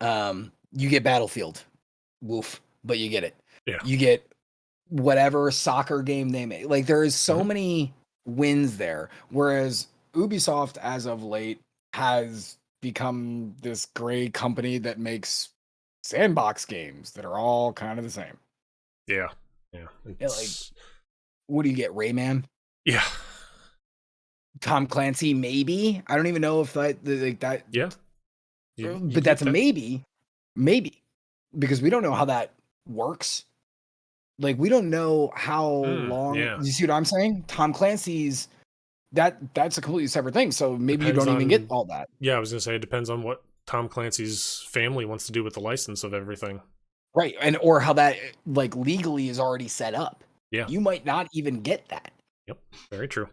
You get Battlefield. Woof, but you get it. Yeah. You get whatever soccer game they make. Like there is so Mhm. many wins there. Whereas Ubisoft, as of late, has become this gray company that makes sandbox games that are all kind of the same. Yeah. Yeah. Yeah, like, It's what do you get? Rayman? yeah. Tom Clancy? Maybe. I don't even know if like that. Yeah. You But that's get a that. maybe. Maybe because we don't know how that works. Like we don't know how long. Yeah. You see what I'm saying? Tom Clancy's that's a completely separate thing. So maybe you Depends don't even get on all that. yeah, I was gonna say it depends on what Tom Clancy's family wants to do with the license of everything. Right. And or how that like legally is already set up. Yeah. You might not even get that. Yep. Very true.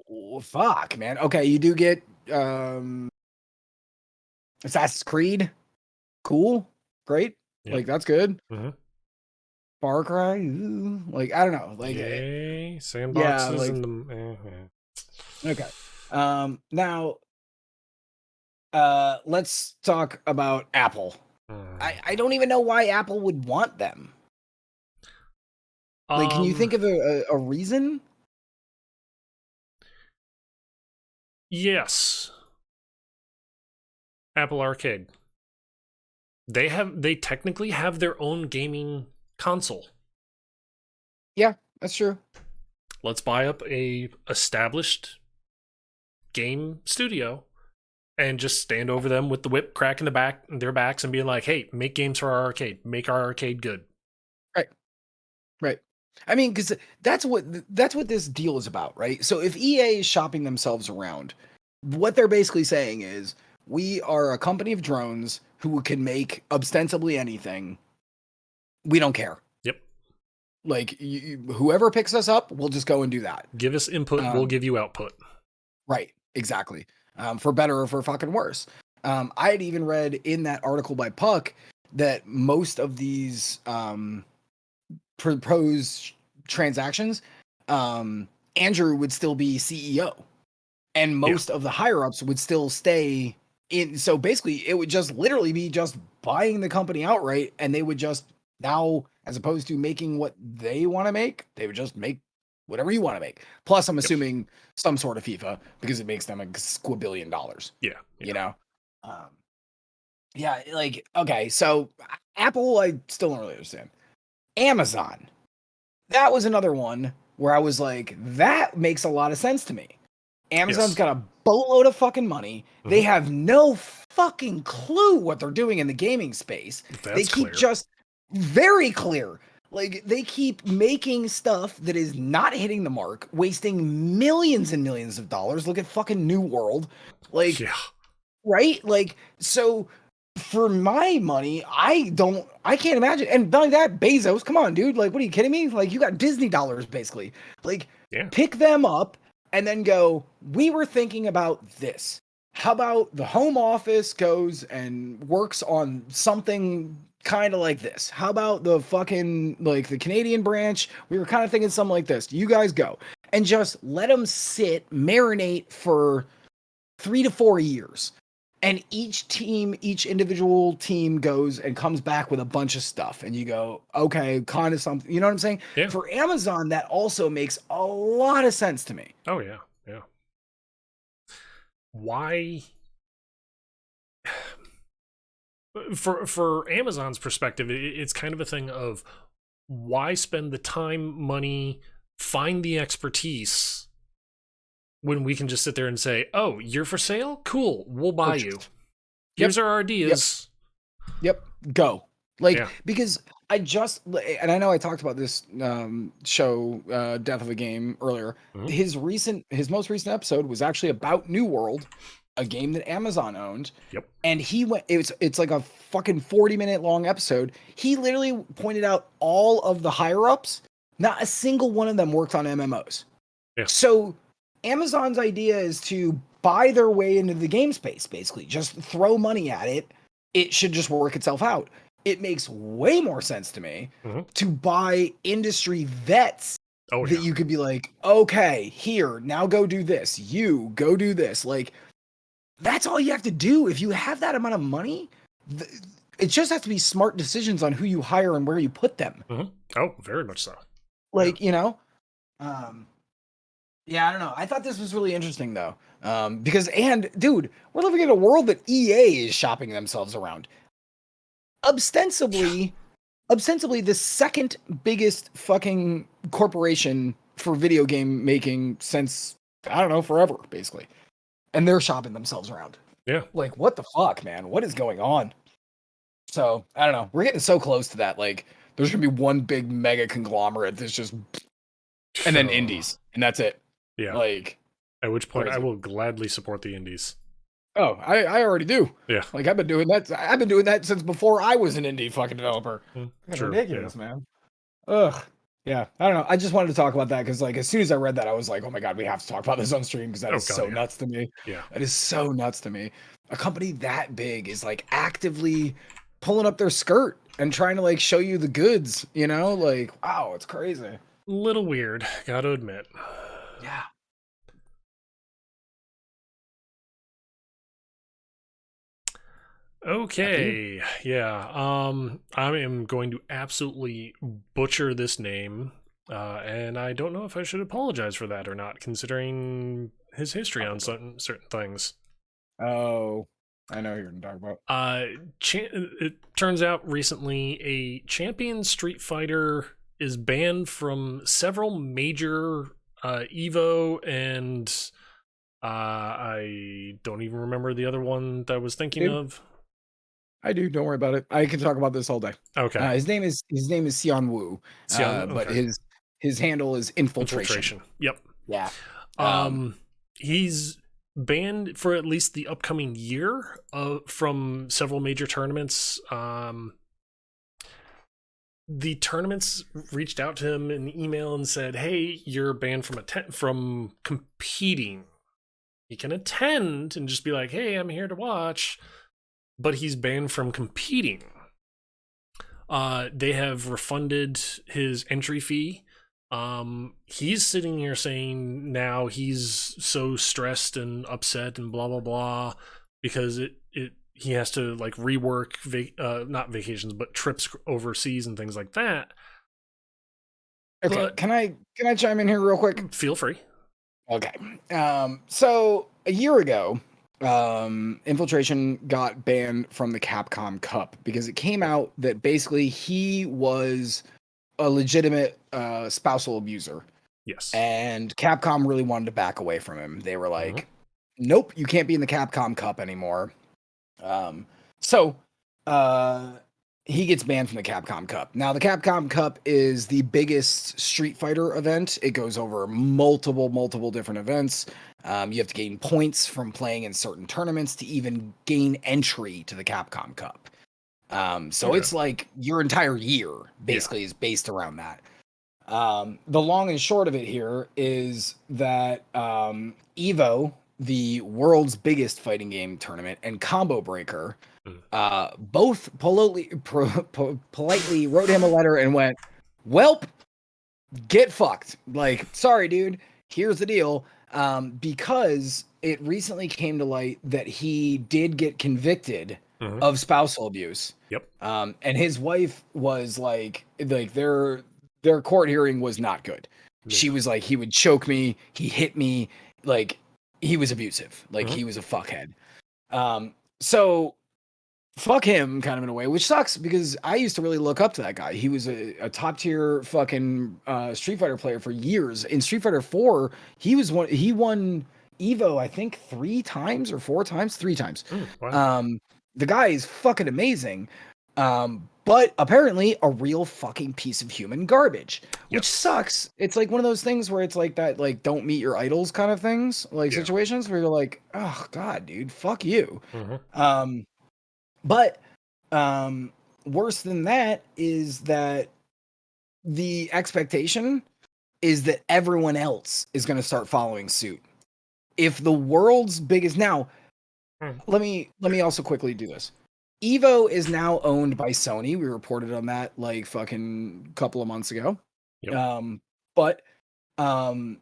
Oh, fuck, man. Okay, you do get Assassin's Creed. Cool. Great. Yep. Like that's good. Hmm. Far Cry. Ooh. Like I don't know. Like Yay. yeah, Sandboxes like and the okay. Now let's talk about Apple. I don't even know why Apple would want them. Like, can you um think of a reason? yes. Apple Arcade. They technically have their own gaming console. Yeah, that's true. Let's buy up a established game studio and just stand over them with the whip cracking their backs and being like, "Hey, make games for our arcade. Make our arcade good." Right, right. I mean, because that's what this deal is about, right? So if EA is shopping themselves around, what they're basically saying is, we are a company of drones who can make ostensibly anything. We don't care. Yep. Like whoever picks us up, we'll just go and do that. Give us input, we'll Um, give you output. right, exactly. For better or for fucking worse. I had even read in that article by Puck that most of these proposed transactions, Andrew would still be CEO, and Yeah. most of the higher ups would still stay in. So basically, it would just literally be just buying the company outright, and they would just now, as opposed to making what they want to make, they would just make whatever you want to make. Plus, I'm Yep. assuming some sort of FIFA because it makes them a squabillion dollars. Yeah. You Yeah. know, um, yeah. Like okay, so Apple, I still don't really understand. Amazon, that was another one where I was like, that makes a lot of sense to me. Amazon's Yes. got a boatload of fucking money. They Hmm. have no fucking clue what they're doing in the gaming space. They That's keep clear. just very clear. Like they keep making stuff that is not hitting the mark, wasting millions and millions of dollars. Look at fucking New World. Like, Yeah. right? Like, so for my money, I can't imagine. And not like that, Bezos, come on, dude. Like, what are you kidding me? Like, you got Disney dollars basically. Like, Yeah. pick them up and then go, we were thinking about this. How about the home office goes and works on something kind of like this? How about the fucking, like, the Canadian branch? We were kind of thinking something like this. You guys go and just let them sit, marinate for 3 to 4 years. And each individual team goes and comes back with a bunch of stuff. And you go, okay, kind of something. You know what I'm saying? Yeah. For Amazon, that also makes a lot of sense to me. Oh yeah. Yeah. Why for Amazon's perspective, it's kind of a thing of why spend the time, money, find the expertise when we can just sit there and say, "Oh, you're for sale? Cool, we'll buy you. Purchased. Here's Yep. our Yep. ideas." Yep. Go. Like, Yeah. because and I know I talked about this show, Death of a Game, earlier. Mhm. His most recent episode was actually about New World, a game that Amazon owned. Yep. And he went, it's like a fucking 40-minute long episode. He literally pointed out all of the higher ups. Not a single one of them worked on MMOs. Yeah. So Amazon's idea is to buy their way into the game space, basically. Just throw money at it. It should just work itself out. It makes way more sense to me to buy industry vets that you could be like, okay, here, now go do this. You go do this. Like, that's all you have to do. If you have that amount of money, it just has to be smart decisions on who you hire and where you put them. Oh, very much so. Like, you know, yeah, I don't know. I thought this was really interesting though. Because, and dude, we're living in a world that EA is shopping themselves around. Ostensibly the second biggest fucking corporation for video game making since, I don't know, forever, basically. And they're shopping themselves around. Yeah. Like, what the fuck, man? What is going on? So, I don't know. We're getting so close to that. Like, there's going to be one big mega conglomerate that's just, and then indies, and that's it. Yeah. Like, at which point I will gladly support the indies. Oh, I already do. Yeah. Like, I've been doing that since before I was an indie fucking developer. That's True, ridiculous, man. Ugh. Yeah, I don't know. I just wanted to talk about that because, like, as soon as I read that, I was like, "Oh my god, we have to talk about this on stream," because that is so nuts to me. Yeah, that is so nuts to me. A company that big is like actively pulling up their skirt and trying to like show you the goods. You know, like, wow, it's crazy. Little weird, gotta admit. Yeah. Okay, yeah. I am going to absolutely butcher this name, and I don't know if I should apologize for that or not, considering his history on certain things. Oh, I know who you're talking about. It turns out recently a champion Street Fighter is banned from several major Evo and I don't even remember the other one that I was thinking of. I do. Don't worry about it. I can talk about this all day. Okay. His name is Xian Wu. But his handle is Infiltration. Yep. Yeah. He's banned for at least the upcoming year from several major tournaments. The tournaments reached out to him in email and said, "Hey, you're banned from competing. He can attend and just be like, hey, I'm here to watch." But he's banned from competing. They have refunded his entry fee. He's sitting here saying now he's so stressed and upset and blah blah blah because he has to like rework not vacations but trips overseas and things like that. Okay, but can I chime in here real quick? Feel free. Okay. So a year ago, Infiltration got banned from the Capcom Cup because it came out that basically he was a legitimate spousal abuser. Yes. And Capcom really wanted to back away from him. They were like, nope, you can't be in the Capcom Cup anymore. So he gets banned from the Capcom Cup. Now, the Capcom Cup is the biggest Street Fighter event. It goes over multiple different events. You have to gain points from playing in certain tournaments to even gain entry to the Capcom Cup. So it's like your entire year basically is based around that. The long and short of it here is that Evo, the world's biggest fighting game tournament, and Combo Breaker, both politely wrote him a letter and went, "Welp, get fucked." Like, sorry, dude. Here's the deal. Because it recently came to light that he did get convicted of spousal abuse. Yep. And his wife was like their court hearing was not good. Yeah. She was like, he would choke me, he hit me, like he was abusive, like he was a fuckhead. So fuck him, kind of in a way, which sucks because I used to really look up to that guy. He was a top tier fucking Street Fighter player for years. In Street Fighter 4, he won Evo, I think 3 times or 4 times, 3 times. Wow. The guy is fucking amazing. But apparently a real fucking piece of human garbage, which sucks. It's like one of those things where it's like that, like, don't meet your idols kind of things, like situations where you're like, oh God, dude, fuck you. But worse than that is that the expectation is that everyone else is going to start following suit. if the world's biggest now, Hmm. let me also quickly do this. Evo is now owned by Sony. We reported on that like fucking couple of months ago. Yep. But um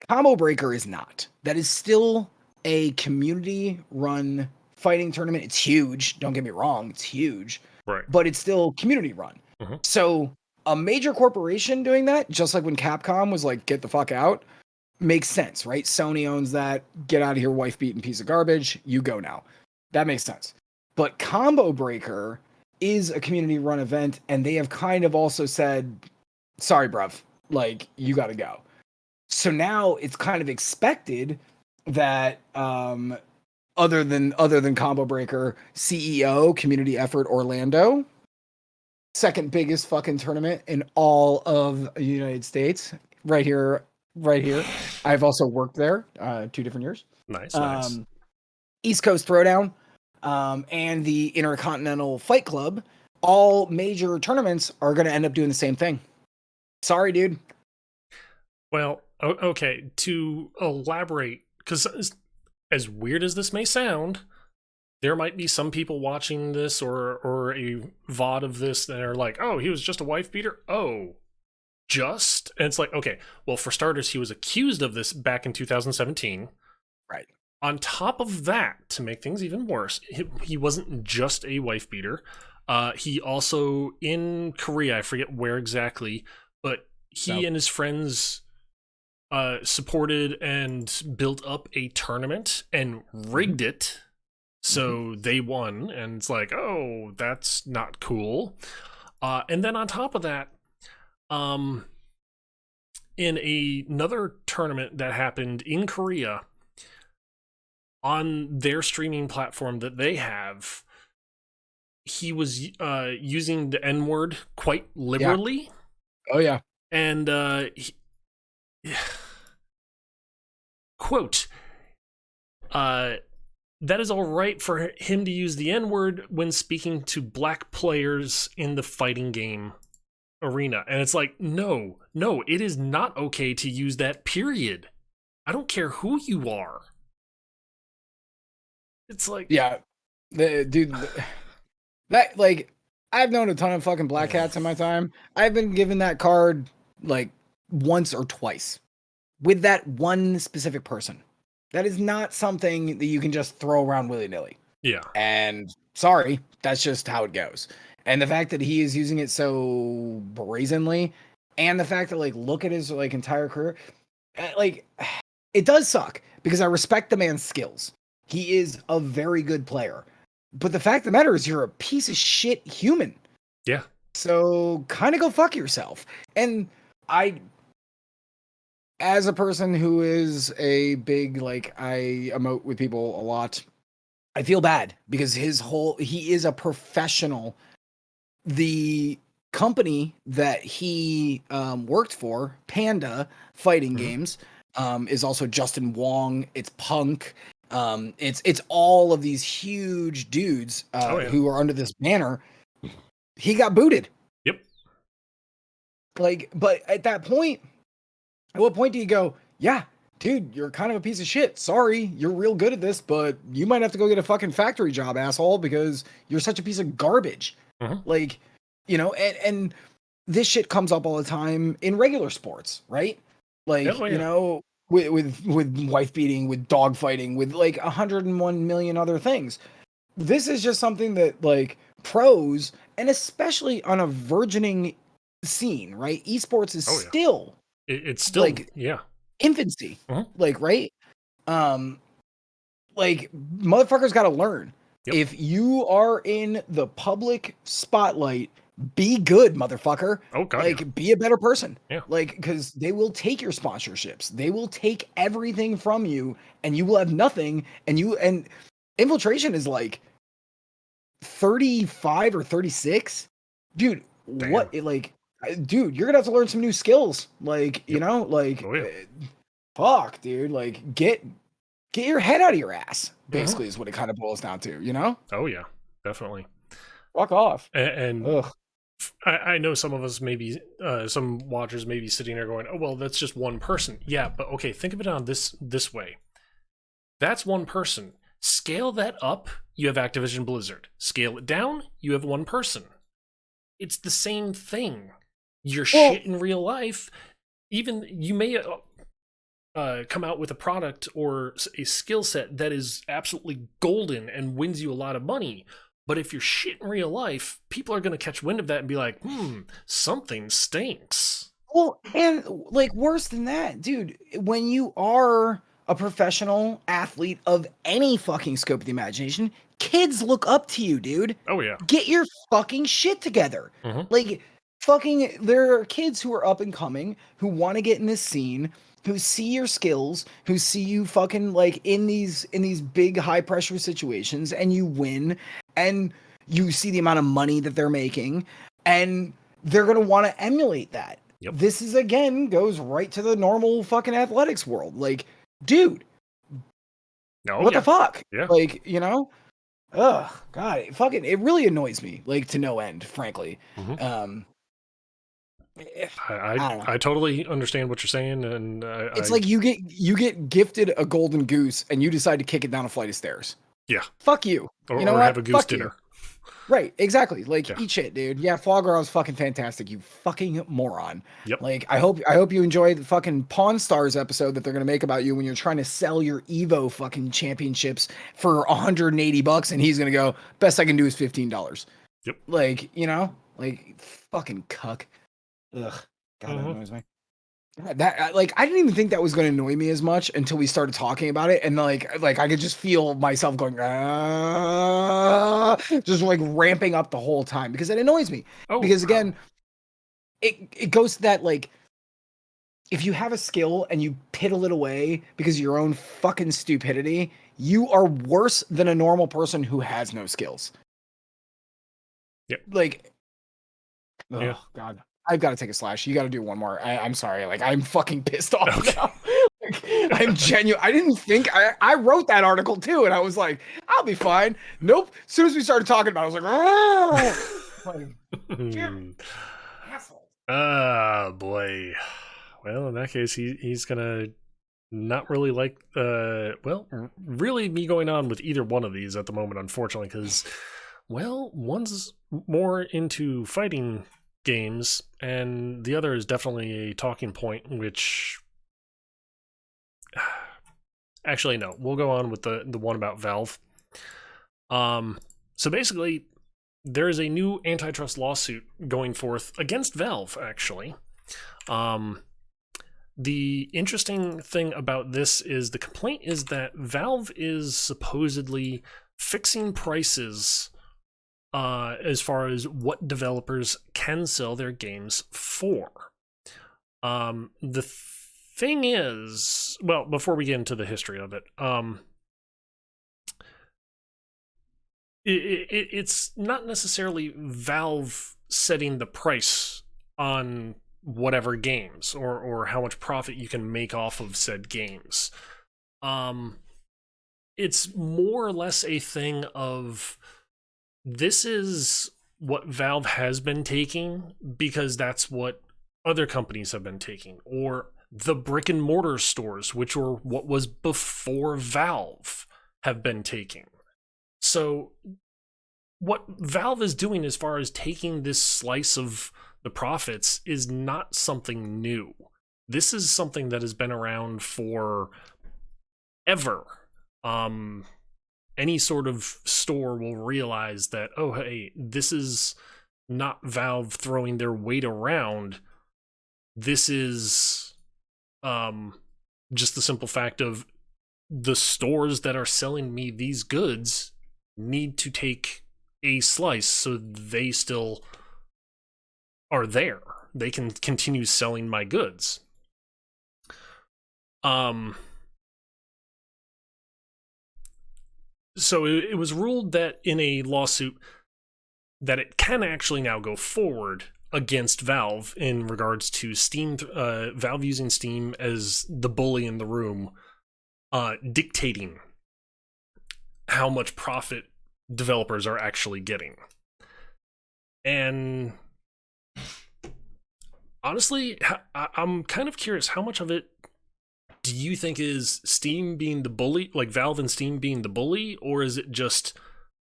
Combo Breaker is not. That is still a community run fighting tournament. It's huge. Don't get me wrong, it's huge, Right. but it's still community run. Hmm. So a major corporation doing that, just like when Capcom was like, get the fuck out, makes sense, right? Sony owns that. Get out of here, wife beaten piece of garbage. You go now. That makes sense. But Combo Breaker is a community run event, and they have kind of also said, sorry, bruv, like, you got to go. So now it's kind of expected that other than Combo Breaker, CEO, Community Effort Orlando, second biggest fucking tournament in all of the United States, right here, right here. I've also worked there 2 different years. Nice, nice. East Coast Throwdown, and the Intercontinental Fight Club, all major tournaments are going to end up doing the same thing. Sorry, dude. Well, okay, to elaborate, because as weird as this may sound, there might be some people watching this or a VOD of this that are like, oh, he was just a wife beater? Oh, just? And it's like, okay, well, for starters, he was accused of this back in 2017. Right. On top of that, to make things even worse, he wasn't just a wife beater. He also, in Korea, I forget where exactly, but he and his friends supported and built up a tournament and rigged it so they won, and it's like, oh, that's not cool. And then on top of that, in another tournament that happened in Korea, on their streaming platform that they have, he was using the N-word quite liberally. Oh yeah. And quote, that is all right for him to use the N-word when speaking to black players in the fighting game arena. And it's like, no, it is not okay to use that, period. I don't care who you are. It's like, yeah, dude, that, like, I've known a ton of fucking black cats in my time. I've been given that card like once or twice with that one specific person. That is not something that you can just throw around willy-nilly. yeah. And sorry, that's just how it goes. And the fact that he is using it so brazenly, and the fact that, like, look at his like entire career, like, it does suck because I respect the man's skills. He is a very good player. But the fact of the matter is you're a piece of shit human. Yeah. So kind of go fuck yourself. And I, as a person who is a big, like, I emote with people a lot, I feel bad because he is a professional. The company that he worked for, Panda Fighting Games, is also Justin Wong. It's Punk. It's all of these huge dudes who are under this banner. He got booted. Yep. Like, but at that point, at what point do you go, yeah, dude, you're kind of a piece of shit. Sorry, you're real good at this, but you might have to go get a fucking factory job, asshole, because you're such a piece of garbage. Like, you know, and this shit comes up all the time in regular sports, right? Like, you know, with wife beating, with dog fighting, with like 101 million other things. This is just something that, like, pros, and especially on a burgeoning scene, right? Esports is still it's still like infancy, like, right? Like, motherfuckers got to learn. Yep. If you are in the public spotlight, be good, motherfucker. Oh God, like, be a better person. Yeah. Like, because they will take your sponsorships, they will take everything from you, and you will have nothing. And Infiltration is like 35 or 36, dude. Damn. What, like, dude, you're gonna have to learn some new skills. Like, you know, like, fuck, dude. Like, get your head out of your ass. Basically, is what it kind of boils down to. You know? Oh yeah, definitely. Fuck off. And ugh. I know some of us maybe some watchers may be sitting there going, oh well, that's just one person. Yeah, but okay, think of it on this way. That's one person. Scale that up, you have Activision Blizzard. Scale it down, you have one person. It's the same thing. Your Well, shit in real life, even you may come out with a product or a skill set that is absolutely golden and wins you a lot of money. But if you're shit in real life, people are going to catch wind of that and be like, something stinks. well, and like worse than that, dude, when you are a professional athlete of any fucking scope of the imagination, kids look up to you, dude. Oh, yeah. Get your fucking shit together. Mm-hmm. Like, fucking, there are kids who are up and coming who want to get in this scene, who see your skills, who see you fucking like in these big high pressure situations, and you win, and you see the amount of money that they're making, and they're gonna want to emulate that. Yep. This is again goes right to the normal fucking athletics world. Like, dude, what the fuck? Yeah. Like, you know? Ugh, God, it really annoys me, like to no end, frankly. Mm-hmm. I don't know. I totally understand what you're saying, and It's like you get gifted a golden goose and you decide to kick it down a flight of stairs. yeah, Fuck you. You know or what? have a goose Fuck you. dinner. Right, exactly. Like, Yeah. eat shit, dude. Yeah, foie gras is fucking fantastic. You fucking moron. Yep. Like, I hope you enjoyed the fucking Pawn Stars episode that they're gonna make about you when you're trying to sell your Evo fucking championships for $180, and he's gonna go, best I can do is $15. Yep. Like, you know, like fucking cuck. Ugh, God, that Mm-hmm. annoys me. That like I didn't even think that was going to annoy me as much until we started talking about it, and like I could just feel myself going, just like ramping up the whole time because it annoys me. Oh, Because again, it goes to that, like, if you have a skill and you piddle it away because of your own fucking stupidity, you are worse than a normal person who has no skills. Yep. Like, oh Yeah. God. I've got to take a slash. You got to do one more. I'm sorry. Like, I'm fucking pissed off Okay. now. Like, I'm genuine. I didn't think I wrote that article too, and I was like, I'll be fine. Nope. As soon as we started talking about it, I was like, asshole. Ah, boy. Well, in that case, he's gonna not really like well, really me going on with either one of these at the moment, unfortunately, because well, one's more into fighting games, and the other is definitely a talking point, which actually no, we'll go on with the one about Valve. So basically, there is a new antitrust lawsuit going forth against Valve, actually. The interesting thing about this is the complaint is that Valve is supposedly fixing prices as far as what developers can sell their games for. The thing is, well, before we get into the history of it, it's not necessarily Valve setting the price on whatever games or how much profit you can make off of said games. It's more or less a thing of this is what Valve has been taking because that's what other companies have been taking, or the brick and mortar stores, which were what was before Valve, have been taking. So what Valve is doing as far as taking this slice of the profits is not something new. This is something that has been around for ever. Any sort of store will realize that, oh, hey, this is not Valve throwing their weight around. This is just the simple fact of the stores that are selling me these goods need to take a slice so they still are there. They can continue selling my goods. So it was ruled that in a lawsuit that it can actually now go forward against Valve in regards to Steam, Valve using Steam as the bully in the room, dictating how much profit developers are actually getting. And Honestly, I'm kind of curious how much of it do you think is Steam being the bully, like Valve and Steam being the bully, or is it just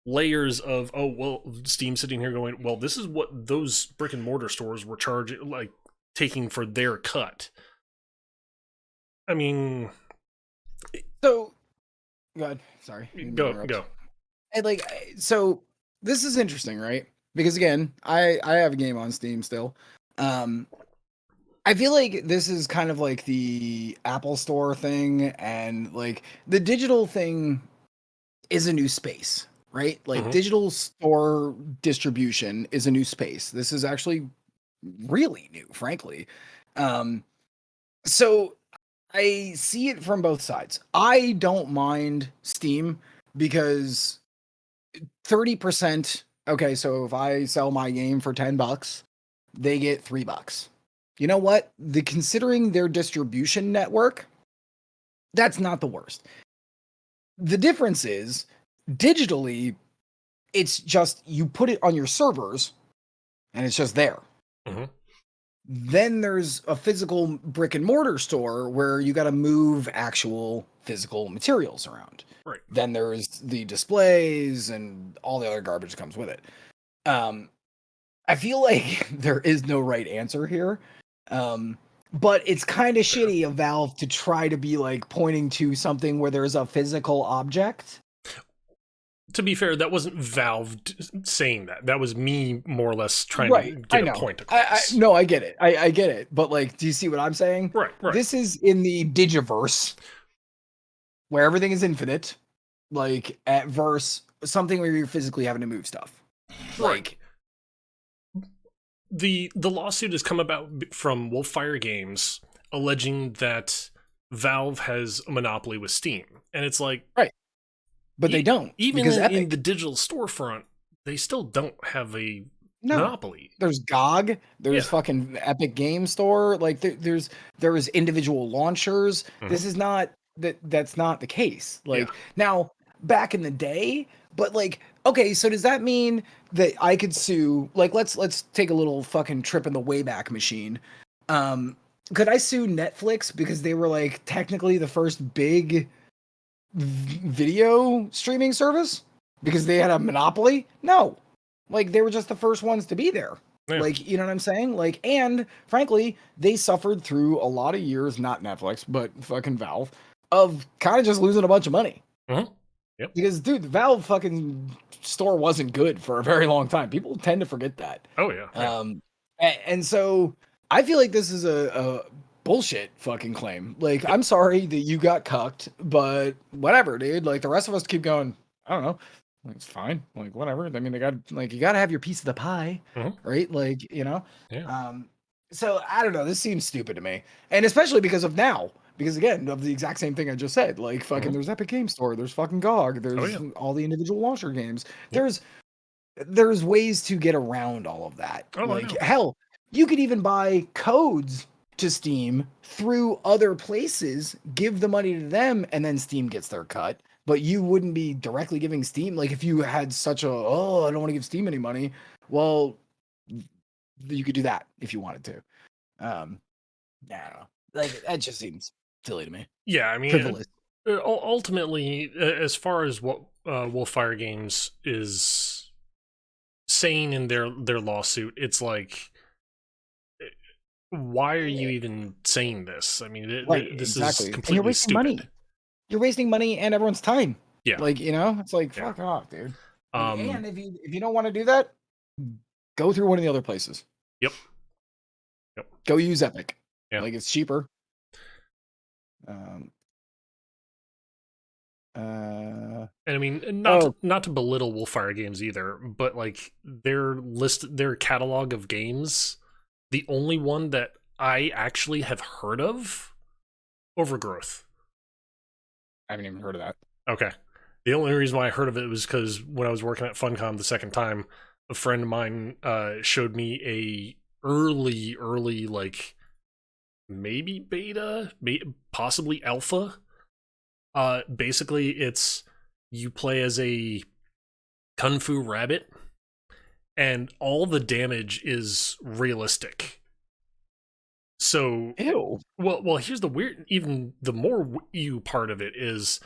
layers of, oh well, Steam sitting here going, well, this is what those brick and mortar stores were charging, like taking for their cut. I mean, So, God, sorry, I didn't mean to go interrupt. go. And like, so this is interesting, right? Because again, I have a game on Steam still. Um, I feel like this is kind of like the Apple Store thing, and like the digital thing is a new space, right? Like Hmm. digital store distribution is a new space. This is actually really new, frankly. Um, so I see it from both sides. I don't mind Steam because 30%. Okay, so if I sell my game for $10, they get $3. You know what? Considering their distribution network, that's not the worst. The difference is digitally, it's just you put it on your servers and it's just there. Hmm. Then there's a physical brick and mortar store where you got to move actual physical materials around. Right. Then there's the displays and all the other garbage that comes with it. Um, I feel like there is no right answer here. But it's kind of Fair. shitty of Valve to try to be like pointing to something where there's a physical object. To be fair, that wasn't Valve saying that. That was me more or less trying to Right. I get a know. point I across. no, I get it. I get it. But like, do you see what I'm saying? Right, right. This is in the Digiverse where everything is infinite, like at verse something where you're physically having to move stuff. Right. Like, The lawsuit has come about from Wolfire Games alleging that Valve has a monopoly with Steam. And it's like, right. But they don't even because in the Epic. digital storefront, they still don't have a No. monopoly. There's GOG, there's Yeah. fucking Epic Game Store, like there's individual launchers. Hmm. This is not that's not the case. Yeah. Like now back in the day, but like okay, so does that mean that I could sue like let's take a little fucking trip in the Wayback Machine. Um could I sue Netflix because they were like technically the first big video streaming service because they had a monopoly? No. Like they were just the first ones to be there. Yeah. Like, you know what I'm saying? Like, and frankly, they suffered through a lot of years, not Netflix, but fucking Valve, of kind of just losing a bunch of money. Hmm. Yep. Because, dude, the Valve fucking store wasn't good for a very long time. People tend to forget that. Oh yeah. Yeah. And so I feel like this is a bullshit fucking claim. Like, I'm sorry that you got cucked, but whatever, dude. Like, the rest of us keep going, I don't know. Like, it's fine. Like, whatever. I mean, they got, like, you got to have your piece of the pie, Hmm. right? Like, you know? Yeah. So I don't know. This seems stupid to me. And especially because of now. Because again, of the exact same thing I just said. Like, fucking, Hmm. there's Epic Game Store, there's fucking GOG, Oh there's yeah. all the individual launcher games. Yep. There's ways to get around all of that. Oh, I Like know. hell, you could even buy codes to Steam through other places, give the money to them, and then Steam gets their cut. But you wouldn't be directly giving Steam like if you had such a I don't want to give Steam any money. Well, you could do that if you wanted to. I don't know. Like that just seems silly to me. Yeah. I mean, Frivolous. ultimately, as far as what Wolfire Games is saying in their lawsuit, it's like, why are you even saying this? I mean, Right, this is exactly. And you're completely wasting money. stupid. You're wasting money and everyone's time. Yeah. Like, you know, it's like Yeah. fuck off, dude. Like, Um. and if you don't want to do that, go through one of the other places. Yep. Yep. Go use Epic. Yeah. Like it's cheaper. Um And I mean, oh, not to belittle Wolfire Games either, but like their catalog of games, the only one that I actually have heard of, Overgrowth. I haven't even heard of that. Okay. The only reason why I heard of it was because when I was working at Funcom the second time, a friend of mine showed me a early like maybe beta, possibly alpha. Basically, it's you play as a kung fu rabbit, and all the damage is realistic. So, Ew. well, here's the weird, even the more ew part of it is,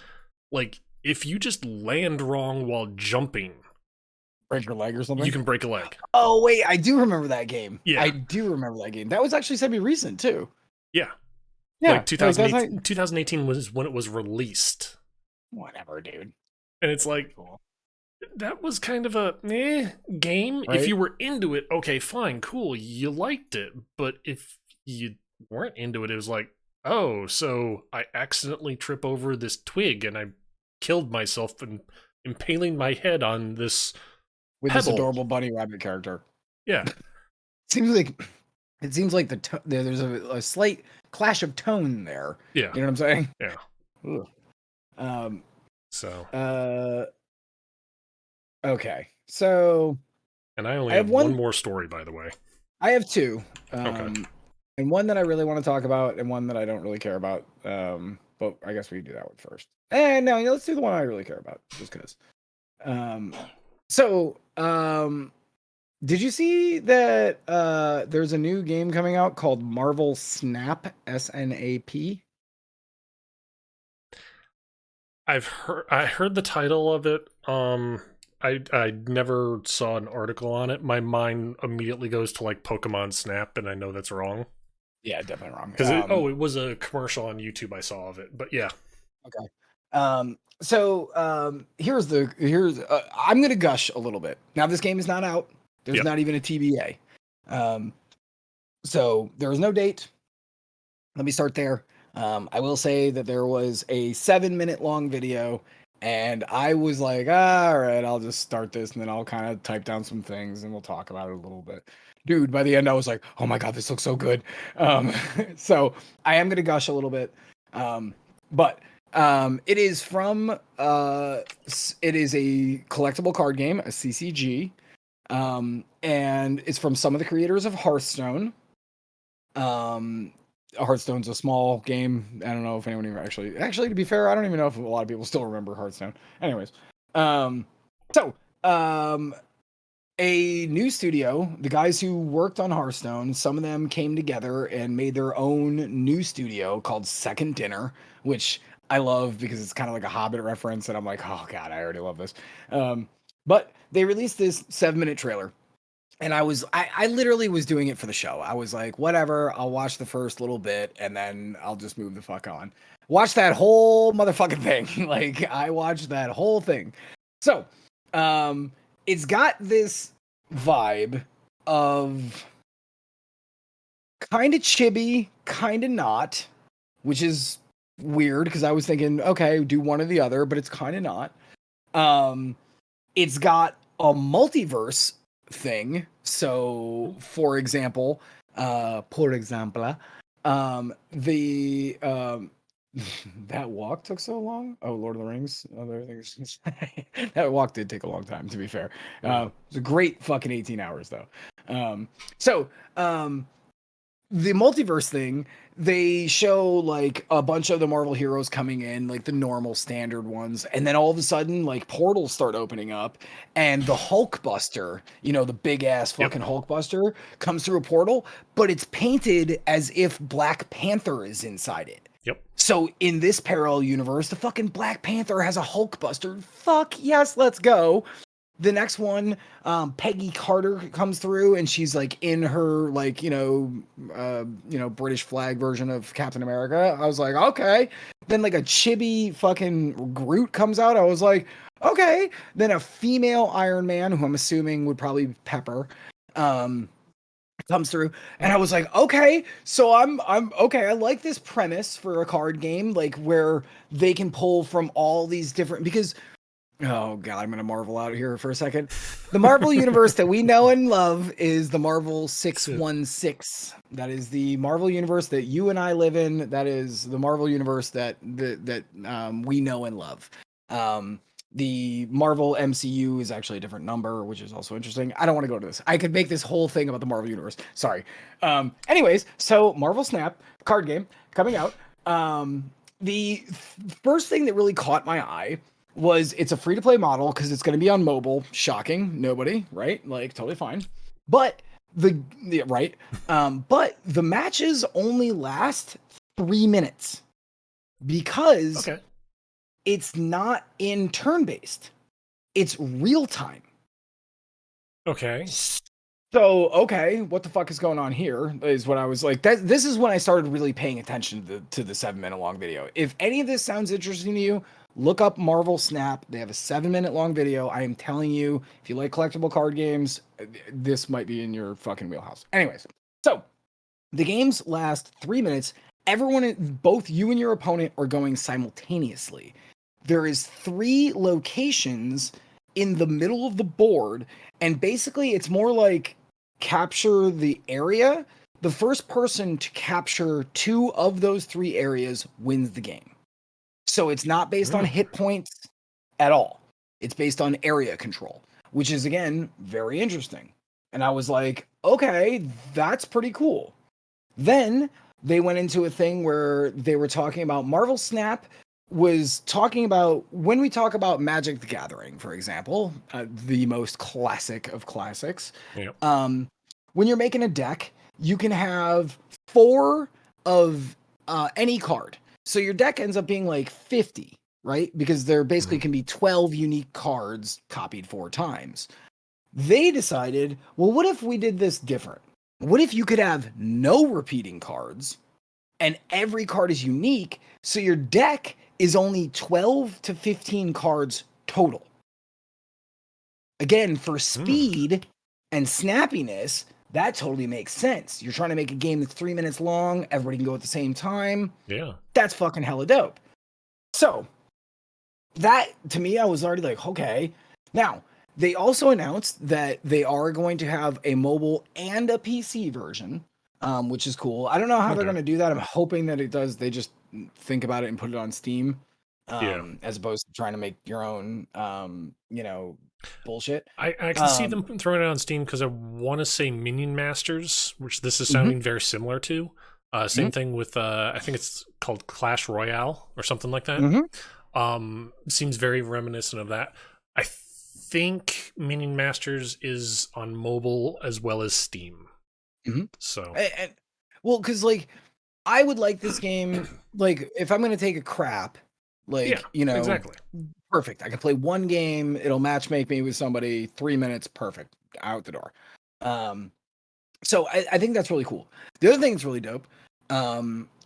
like, if you just land wrong while jumping, Break your leg or something? you can break a leg. Oh, wait, I do remember that game. Yeah. I do remember that game. That was actually semi-recent, too. Yeah. Yeah, Like, like, that's 2018, 2018 was when it was released. whatever, dude. And it's like, Cool. that was kind of a game. If Right? you were into it, okay, fine, cool, you liked it. But if you weren't into it, it was like, oh, so I accidentally trip over this twig and I killed myself and impaling my head on this With this pebble. adorable bunny rabbit character. Yeah. Seems like there's a slight clash of tone there. Yeah. You know what I'm saying? Yeah. Ugh. So. Okay. So. And I only I have have one one more story, by the way. I have two. Okay. And one that I really want to talk about, and one that I don't really care about. But I guess we can do that one first. And no, let's do the one I really care about, just because. Did you see that there's a new game coming out called Marvel Snap, S-N-A-P? I heard the title of it. I never saw an article on it. My mind immediately goes to like Pokemon Snap, and I know that's wrong. Yeah, definitely wrong. Because it was a commercial on YouTube I saw of it. But yeah. Okay. Here's I'm gonna gush a little bit. Now this game is not out. There's not even a TBA. So there is no date. Let me start there. I will say that there was a 7-minute long video, and I was like, all right, I'll just start this, and then I'll kind of type down some things, and we'll talk about it a little bit. Dude, by the end, I was like, oh my God, this looks so good. So I am going to gush a little bit. But it is from, it is a collectible card game, a CCG. And it's from some of the creators of Hearthstone. Hearthstone's a small game. I don't know if anyone even actually, to be fair, I don't even know if a lot of people still remember Hearthstone. Anyways, a new studio, the guys who worked on Hearthstone, some of them came together and made their own new studio called Second Dinner, which I love because it's kind of like a Hobbit reference, and I'm like, oh God, I already love this. But they released this 7-minute trailer. And I literally was doing it for the show. I was like, whatever, I'll watch the first little bit and then I'll just move the fuck on. Watch that whole motherfucking thing. Like, I watched that whole thing. So, it's got this vibe of kind of chibi, kind of not, which is weird because I was thinking, okay, do one or the other, but it's kind of not. It's got a multiverse thing. So, for example, the that walk took so long. Oh, Lord of the Rings, other things. That walk did take a long time, to be fair. It was a great fucking 18 hours though. The multiverse thing, they show like a bunch of the Marvel heroes coming in, like the normal standard ones, and then all of a sudden, like portals start opening up, and the Hulkbuster, the big ass fucking Hulkbuster, comes through a portal, but it's painted as if Black Panther is inside it. Yep. So in this parallel universe, the fucking Black Panther has a Hulkbuster. Fuck yes, let's go. The next one, Peggy Carter comes through, and she's like in her British flag version of Captain America. I was like, okay. Then like a chibi fucking Groot comes out. I was like, okay. Then a female Iron Man, who I'm assuming would probably be Pepper, comes through, and I was like, okay. So I'm okay. I like this premise for a card game, like where they can pull from all these different because. Oh God, I'm gonna Marvel out here for a second. The Marvel universe that we know and love is the Marvel 616. That is the Marvel universe that you and I live in. That is the Marvel universe that we know and love. The Marvel MCU is actually a different number, which is also interesting. I don't want to go to this. I could make this whole thing about the Marvel universe. Sorry. Anyways, so Marvel Snap card game coming out. The first thing that really caught my eye was it's a free-to-play model because it's going to be on mobile. Shocking. Nobody, right? Like, totally fine. But Right. But the matches only last 3 minutes because Okay. it's not in turn-based. It's real time. Okay. So, okay, what the fuck is going on here? Is what I was like. This is when I started really paying attention to the 7 minute long video. If any of this sounds interesting to you, look up Marvel Snap. They have a 7 minute long video. I am telling you, if you like collectible card games, this might be in your fucking wheelhouse. Anyways, so the games last 3 minutes. Everyone, both you and your opponent, are going simultaneously. There is 3 locations in the middle of the board, and basically it's more like capture the area. The first person to capture 2 of those 3 areas wins the game. So it's not based on hit points at all. It's based on area control, which is again very interesting. And I was like, okay, that's pretty cool. Then they went into a thing where they were talking about Marvel Snap was talking about when we talk about Magic the Gathering, for example, the most classic of classics. Yep. When you're making a deck, you can have 4 of any card. So your deck ends up being like 50, right? Because there basically can be 12 unique cards copied 4 times. They decided, well, what if we did this different? What if you could have no repeating cards and every card is unique, so your deck is only 12 to 15 cards total? Again, for speed and snappiness, that totally makes sense. You're trying to make a game that's 3 minutes long, everybody can go at the same time. Yeah. That's fucking hella dope. So, that, to me, I was already like, okay. Now, they also announced that they are going to have a mobile and a PC version, which is cool. I don't know how they're going to do that. I'm hoping that it does. They just think about it and put it on Steam, as opposed to trying to make your own, bullshit. I can see them throwing it on Steam because I want to say Minion Masters, which this is sounding very similar to. Same thing with, I think it's called Clash Royale or something like that. Seems very reminiscent of that. I think Minion Masters is on mobile as well as Steam. So, well, because like I would like this game, like if I'm gonna take a crap, like exactly. Perfect. I can play one game. It'll match make me with somebody. 3 minutes, perfect. Out the door. So I think that's really cool. The other thing that's really dope,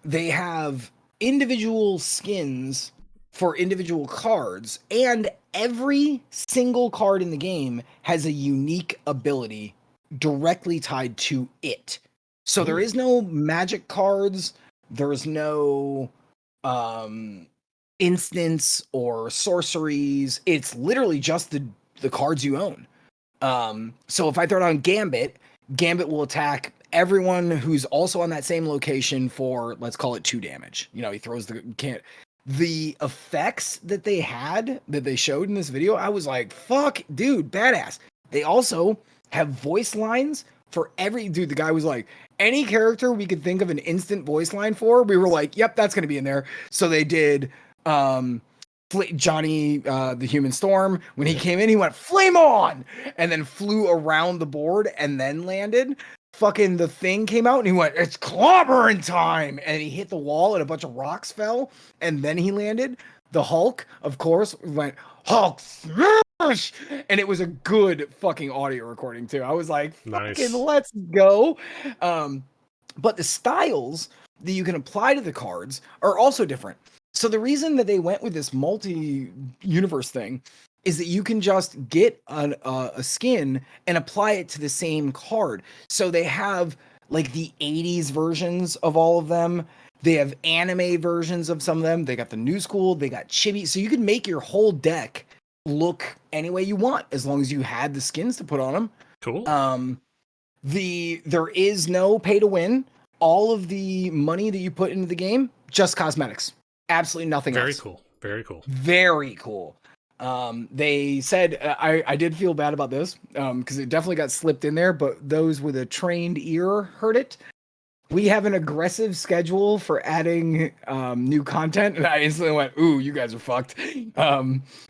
they have individual skins for individual cards, and every single card in the game has a unique ability directly tied to it. So there is no magic cards, there's no instants or sorceries. It's literally just the cards you own. So if I throw down Gambit will attack everyone who's also on that same location for, let's call it 2 damage. He throws the effects that they showed in this video, I was like, fuck, dude, badass. They also have voice lines for every dude. The guy was like, any character we could think of an instant voice line for, we were like, yep, that's gonna be in there. So they did Johnny the Human Storm. When he came in, he went flame on and then flew around the board and then landed. Fucking the Thing came out and he went, it's clobbering time, and he hit the wall and a bunch of rocks fell and then he landed. The Hulk, of course, went Hulk smash, and it was a good fucking audio recording too. I was like, fucking let's go. But the styles that you can apply to the cards are also different. So the reason that they went with this multi-universe thing is that you can just get a skin and apply it to the same card. So they have like the 80s versions of all of them. They have anime versions of some of them. They got the new school. They got chibi. So you can make your whole deck look any way you want as long as you had the skins to put on them. Cool. There is no pay to win. All of the money that you put into the game, just cosmetics. Absolutely nothing else. Very cool. Very cool. Very cool. They said, I did feel bad about this, because it definitely got slipped in there, but those with a trained ear heard it. We have an aggressive schedule for adding new content, and I instantly went, ooh, you guys are fucked.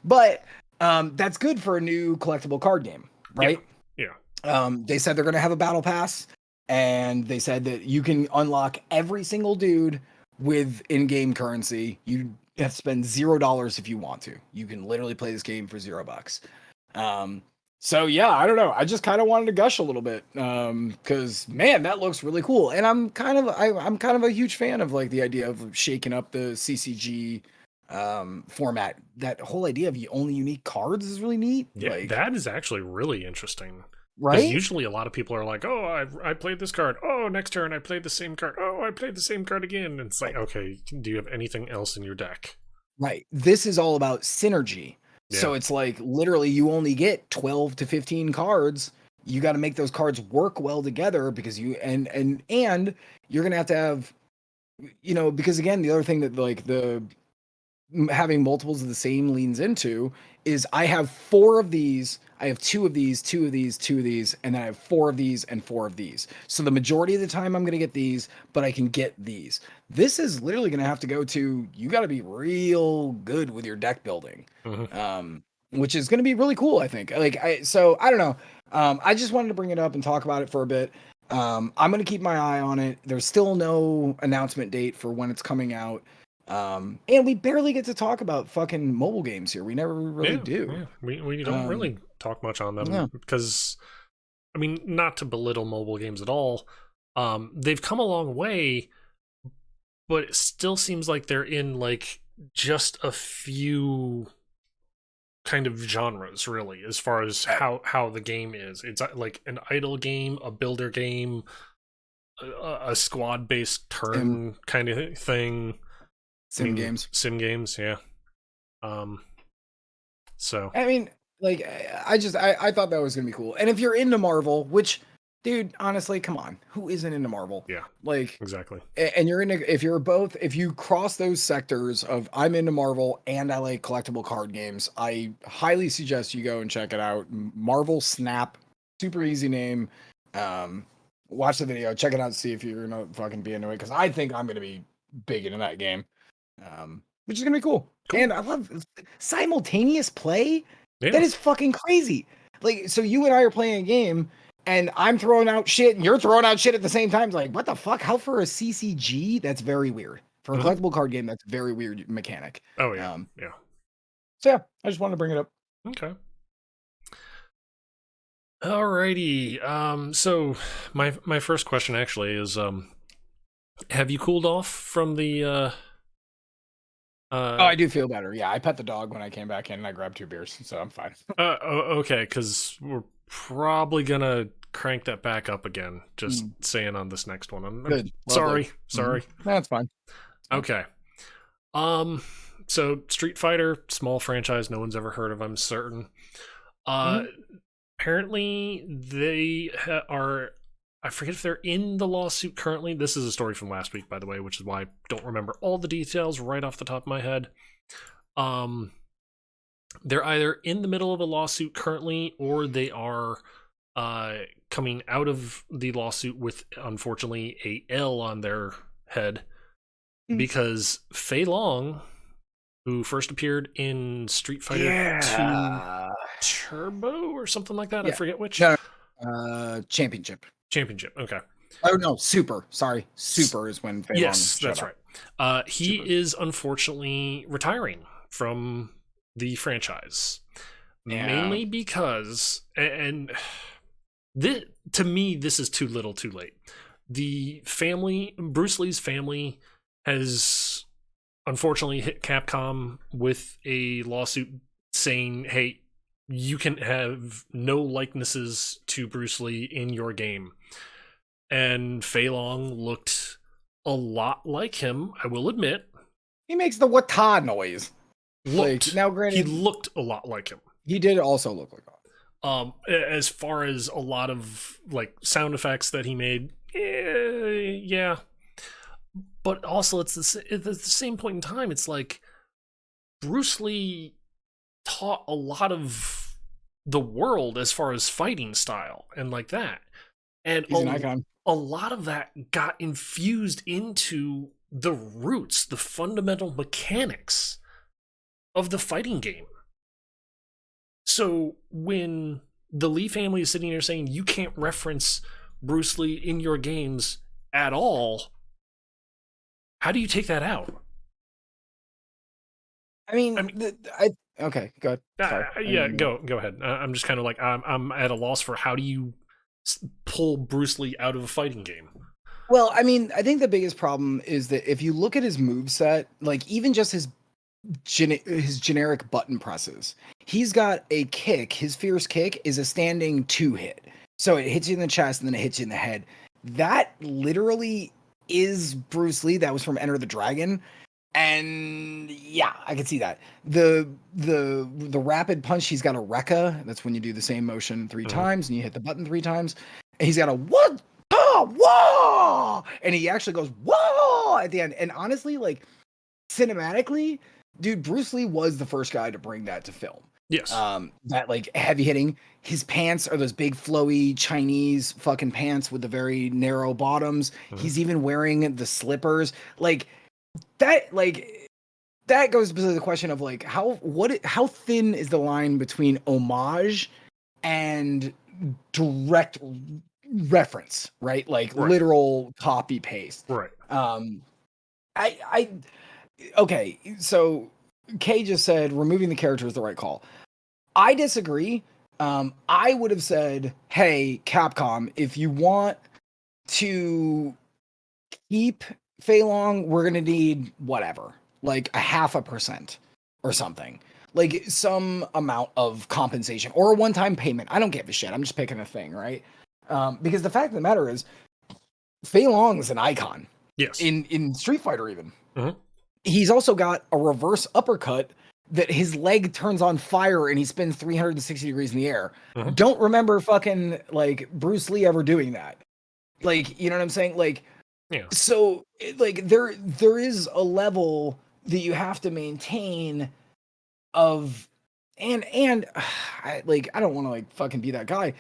But that's good for a new collectible card game, right? Yeah. They said they're going to have a battle pass, and they said that you can unlock every single dude with in-game currency. You have to spend $0 if you want to. You can literally play this game for $0. Um, so yeah, I don't know. I just kind of wanted to gush a little bit because man, that looks really cool. And I'm kind of a huge fan of like the idea of shaking up the CCG format. That whole idea of only unique cards is really neat. Yeah, Like, that is actually really interesting. Because right? usually a lot of people are like, "Oh, I played this card. Oh, next turn I played the same card. Oh, I played the same card again." And it's like, okay, do you have anything else in your deck? Right. This is all about synergy. Yeah. So it's like literally you only get 12 to 15 cards. You got to make those cards work well together because and you're going to have, because again, the other thing that like the having multiples of the same leans into is I have four of these, I have two of these, two of these, two of these, and then I have four of these and four of these. So the majority of the time I'm going to get these, but I can get these. This is literally going to have to go to, you got to be real good with your deck building, which is going to be really cool, I think. So I don't know. I just wanted to bring it up and talk about it for a bit. I'm going to keep my eye on it. There's still no announcement date for when it's coming out. And we barely get to talk about fucking mobile games here. We never really do. Yeah. We don't really talk much on them No. because, I mean, not to belittle mobile games at all. They've come a long way, but it still seems like they're in like just a few kind of genres, really, as far as how the game is. It's like an idle game, a builder game, a squad based turn kind of thing. Sim games. Sim games, yeah. So I mean, like, I thought that was gonna be cool. And if you're into Marvel, which, dude, honestly, come on, who isn't into Marvel? yeah, Like, exactly. and if you're both, if you cross those sectors of I'm into Marvel and I like collectible card games, I highly suggest you go and check it out. Marvel Snap, super easy name. Watch the video, check it out, see if you're gonna fucking be into it, because I think I'm gonna be big into that game. Which is gonna be cool. And I love simultaneous play. Yeah. That is fucking crazy. Like, so you and I are playing a game, and I'm throwing out shit, and you're throwing out shit at the same time. It's like, what the fuck? How for a CCG? That's very weird. For a collectible card game, that's a very weird mechanic. Oh yeah, yeah. So yeah, I just wanted to bring it up. Okay. Alrighty. So my first question actually is, have you cooled off from the Oh, I do feel better. Yeah, I pet the dog when I came back in and I grabbed 2 beers, so I'm fine. Okay, because we're probably gonna crank that back up again. Just saying on this next one. I'm Good. sorry. That's fine. Okay. So Street Fighter, small franchise, no one's ever heard of, I'm certain. Apparently they are, I forget if they're in the lawsuit currently. This is a story from last week, by the way, which is why I don't remember all the details right off the top of my head. They're either in the middle of a lawsuit currently, or they are coming out of the lawsuit with, unfortunately, a L on their head, because Fei Long, who first appeared in Street Fighter 2 Turbo or something like that, I forget which. No, Championship. Okay. Oh no, Super. Sorry, Super is when Fei Long that's up. right. He is unfortunately retiring from the franchise, mainly because, and this, to me, this is too little, too late. The family, Bruce Lee's family, has unfortunately hit Capcom with a lawsuit saying, "Hey, you can have no likenesses to Bruce Lee in your game." And Fei Long looked a lot like him, I will admit. He makes the wata noise. Now, granted, he looked a lot like him. He did also look like that. As far as a lot of like sound effects that he made, yeah. But also, at the same point in time, it's like Bruce Lee taught a lot of the world as far as fighting style and like that. And he's an icon. A lot of that got infused into the roots, the fundamental mechanics of the fighting game. So when the Lee family is sitting here saying you can't reference Bruce Lee in your games at all. How do you take that out? Okay, go ahead. Sorry. Yeah, go ahead. I'm just kind of like I'm at a loss for how do you pull Bruce Lee out of a fighting game? Well, I mean, I think the biggest problem is that if you look at his moveset, like even just his generic button presses, he's got a kick. His fierce kick is a standing 2-hit. So it hits you in the chest and then it hits you in the head. That literally is Bruce Lee. That was from Enter the Dragon. And yeah, I can see that. The rapid punch, he's got a Rekka. That's when you do the same motion 3 times and you hit the button 3 times. And he's got a what? Whoa! And he actually goes whoa at the end. And honestly, like cinematically, dude, Bruce Lee was the first guy to bring that to film. Yes. That like heavy hitting. His pants are those big flowy Chinese fucking pants with the very narrow bottoms. He's even wearing the slippers. Like that goes to the question of like how thin is the line between homage and direct reference, right? Like literal copy paste. Right. Okay, so Kay just said removing the character is the right call. I disagree. I would have said, hey, Capcom, if you want to keep Fei Long, we're gonna need whatever, like 0.5% or something, like some amount of compensation or a one-time payment. I don't give a shit. I'm just picking a thing, right? Because the fact of the matter is, Fei Long is an icon. Yes. In Street Fighter, even. He's also got a reverse uppercut that his leg turns on fire and he spins 360 degrees in the air. Don't remember fucking like Bruce Lee ever doing that. Like, you know what I'm saying? Like, yeah. So like there is a level that you have to maintain of, and I don't want to like fucking be that guy.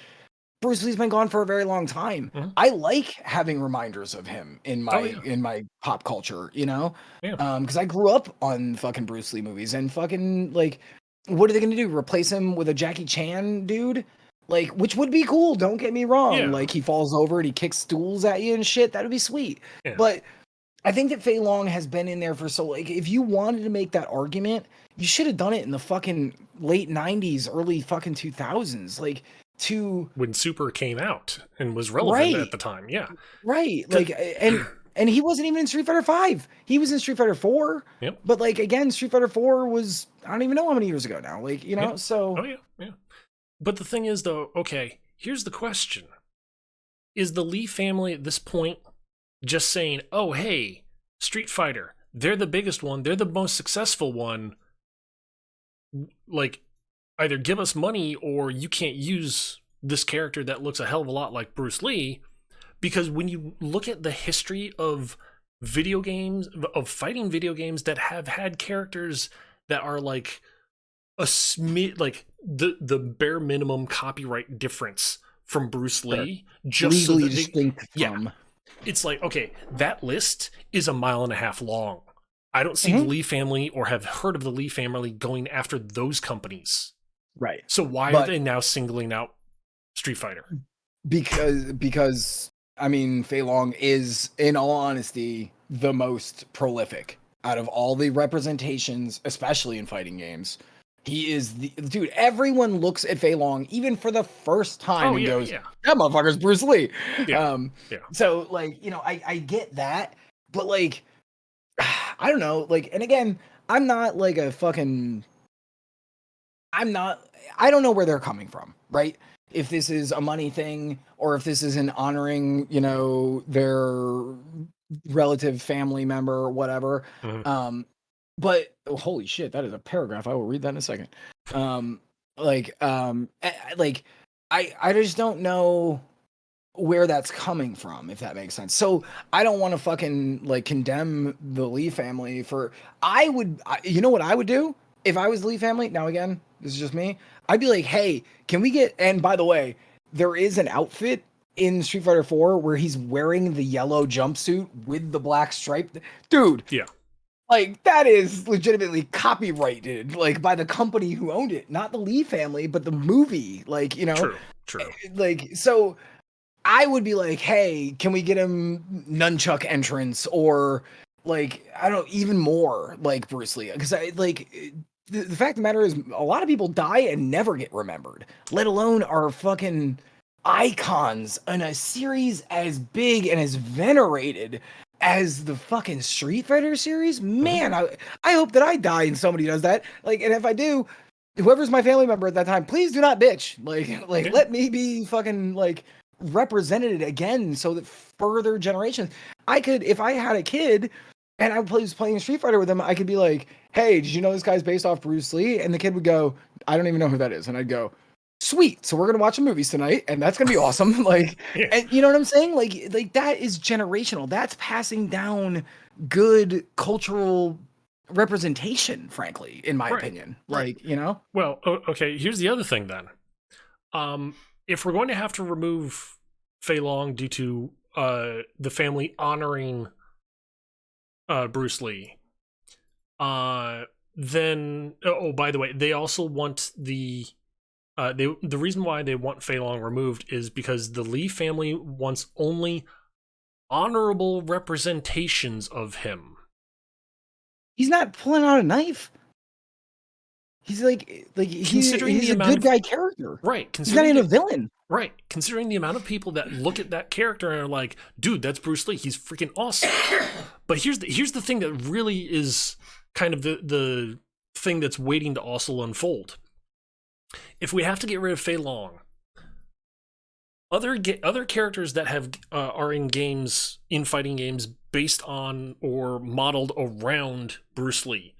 Bruce Lee's been gone for a very long time. I like having reminders of him in my pop culture, you know? Yeah. Because I grew up on fucking Bruce Lee movies and fucking like, what are they gonna do? Replace him with a Jackie Chan dude? Like, which would be cool, don't get me wrong. Yeah. Like, he falls over and he kicks stools at you and shit. That would be sweet. Yeah. But I think that Fei Long has been in there for so, like, if you wanted to make that argument, you should have done it in the fucking late 90s, early fucking 2000s. Like, when Super came out and was relevant at the time. Yeah. Right. Like, and he wasn't even in Street Fighter 5. He was in Street Fighter 4. Yep. But, like, again, Street Fighter 4 was, I don't even know how many years ago now. Like, you know, so. Oh, yeah. Yeah. But the thing is, though, okay, here's the question. Is the Lee family at this point just saying, oh, hey, Street Fighter, they're the biggest one, they're the most successful one, like, either give us money or you can't use this character that looks a hell of a lot like Bruce Lee? Because when you look at the history of video games, of fighting video games that have had characters that are like like the bare minimum copyright difference from Bruce Lee, just legally so distinct from. Yeah, it's like, okay, that list is 1.5 miles long. I don't see the Lee family or have heard of the Lee family going after those companies. Right. So why are they now singling out Street Fighter? Because I mean, Fei Long is, in all honesty, the most prolific out of all the representations, especially in fighting games. He is the dude. Everyone looks at Fei Long, even for the first time, and goes, "That motherfucker's Bruce Lee." Yeah. So, like, you know, I get that, but like, I don't know, like, and again, I'm not like a fucking. I don't know where they're coming from, right? If this is a money thing or if this is an honoring, you know, their relative family member or whatever. But holy shit, that is a paragraph. I will read that in a second. I just don't know where that's coming from, if that makes sense. So I don't want to fucking like condemn the Lee family for. You know what I would do if I was the Lee family? Now again, this is just me. I'd be like, hey, can we get? And by the way, there is an outfit in Street Fighter 4 where he's wearing the yellow jumpsuit with the black stripe. Dude. Yeah. Like that is legitimately copyrighted, like by the company who owned it, not the Lee family, but the movie. Like, True, true. like so I would be like, hey, can we get him nunchuck entrance or like I don't know, even more like Bruce Lee? Because I like the fact of the matter is a lot of people die and never get remembered, let alone are fucking icons in a series as big and as venerated as the fucking Street Fighter series. Man, I hope that I die and somebody does that. Like, and if I do, whoever's my family member at that time, please do not bitch. Like let me be fucking like represented again so that further generations I could, if I had a kid and I was playing Street Fighter with him, I could be like, hey, did you know this guy's based off Bruce Lee? And the kid would go, I don't even know who that is. And I'd go, sweet, so we're gonna watch the movies tonight and that's gonna be awesome. Like, Yeah. and you know what I'm saying, like that is generational. That's passing down good cultural representation, frankly, in my opinion. Like, you know. Well, okay, here's the other thing then. If we're going to have to remove Fei Long due to the family honoring Bruce Lee, then by the way, they also want the reason why they want Fei Long removed is because the Lee family wants only honorable representations of him. He's not pulling out a knife. He's like he's a good guy character. Right. He's not even a villain. Right. Considering the amount of people that look at that character and are like, dude, that's Bruce Lee. He's freaking awesome. But here's the thing that really is kind of the thing that's waiting to also unfold. If we have to get rid of Fei Long, other characters that have are in games, in fighting games based on or modeled around Bruce Lee,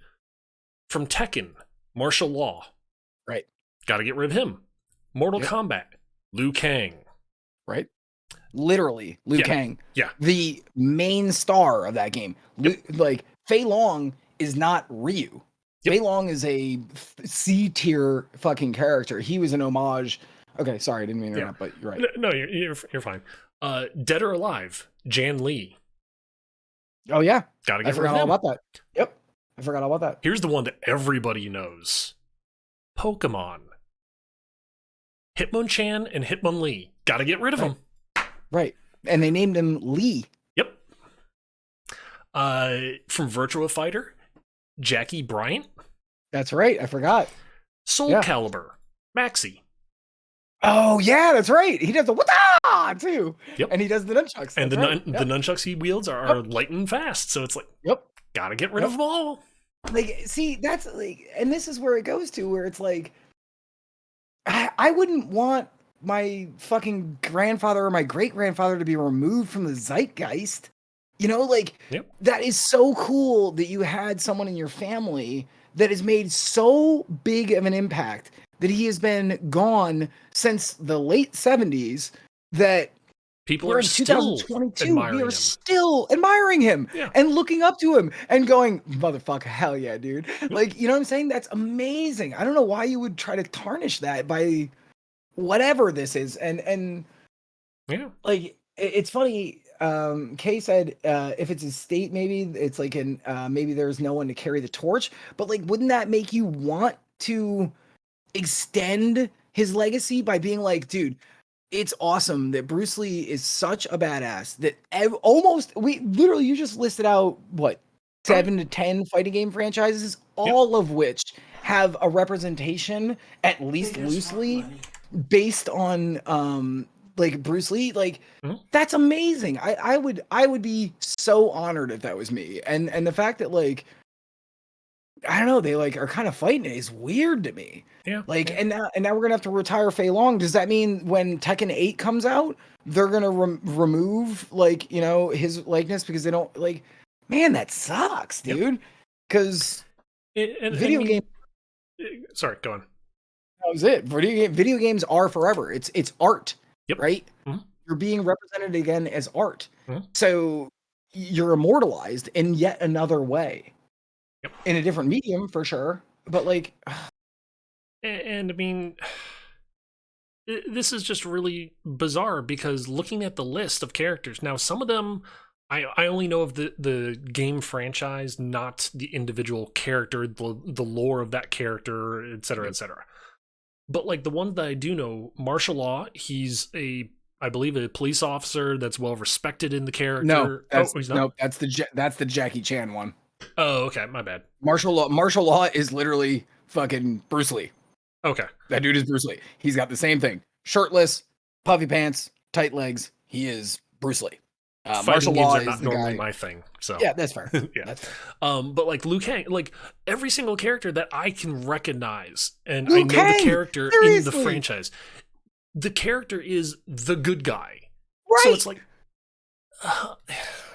from Tekken, Martial Law, right? Got to get rid of him. Mortal Kombat, Liu Kang, right? Literally, Liu Kang, yeah, the main star of that game. Like Fei Long is not Ryu. Fei Long is a C tier fucking character. He was an homage. Okay, sorry, I didn't mean to interrupt, but you're right. No, you're fine. Dead or Alive, Jan Lee. Oh yeah, gotta get I forgot all about that. Yep, I forgot all about that. Here's the one that everybody knows: Pokemon. Hitmonchan and Hitmonlee. Gotta get rid of them. Right, and they named him Lee. Yep. From Virtua Fighter, Jackie Bryant. That's right, I forgot. Soul Calibur, Maxi. Oh yeah, that's right. He does the wata too. Yep. And he does the nunchucks. And the nunchucks he wields are light and fast. So it's like, gotta get rid of them all. Like, see, that's like, and this is where it goes to where it's like, I wouldn't want my fucking grandfather or my great grandfather to be removed from the zeitgeist. You know, like that is so cool that you had someone in your family that has made so big of an impact that he has been gone since the late 70s that people are still 2022. We are still admiring him and looking up to him and going, motherfucker, hell yeah, dude. Like, you know what I'm saying? That's amazing. I don't know why you would try to tarnish that by whatever this is. And like, it's funny. Kay said, if it's a state, maybe it's like maybe there's no one to carry the torch, but like, wouldn't that make you want to extend his legacy by being like, dude, it's awesome that Bruce Lee is such a badass that you just listed out 7 to 10 fighting game franchises, all of which have a representation, at least loosely, based on like Bruce Lee. Like that's amazing. I would be so honored if that was me. And the fact that like, I don't know, they like are kind of fighting it is weird to me. Like, and now we're gonna have to retire Fei Long. Does that mean when Tekken 8 comes out, they're gonna remove like, you know, his likeness because they don't like? Man, that sucks, dude. Because video game. Sorry, go on. That was it. Video games are forever. It's art, right? Mm-hmm. You're being represented again as art, so you're immortalized in yet another way, in a different medium for sure. But like. And I mean, this is just really bizarre because looking at the list of characters now, some of them I only know of the game franchise, not the individual character, the lore of that character, etc., etc. But like the ones that I do know, martial law, he's a I believe a police officer that's well respected in the No, character. Oh, that's he's not. no, that's the Jackie Chan one. Oh, okay, my bad. Martial law is literally fucking Bruce Lee. Okay, That dude is Bruce Lee. He's got the same thing. Shirtless, puffy pants, tight legs. He is Bruce Lee. fighting Martial games law are is not the normally guy. my thing, so Yeah, that's fair. yeah. That's fair. But like Liu Kang, like every single character that I can recognize, and I Liu know the Kang, character in the seriously, franchise, the character is the good guy. So right? it's like,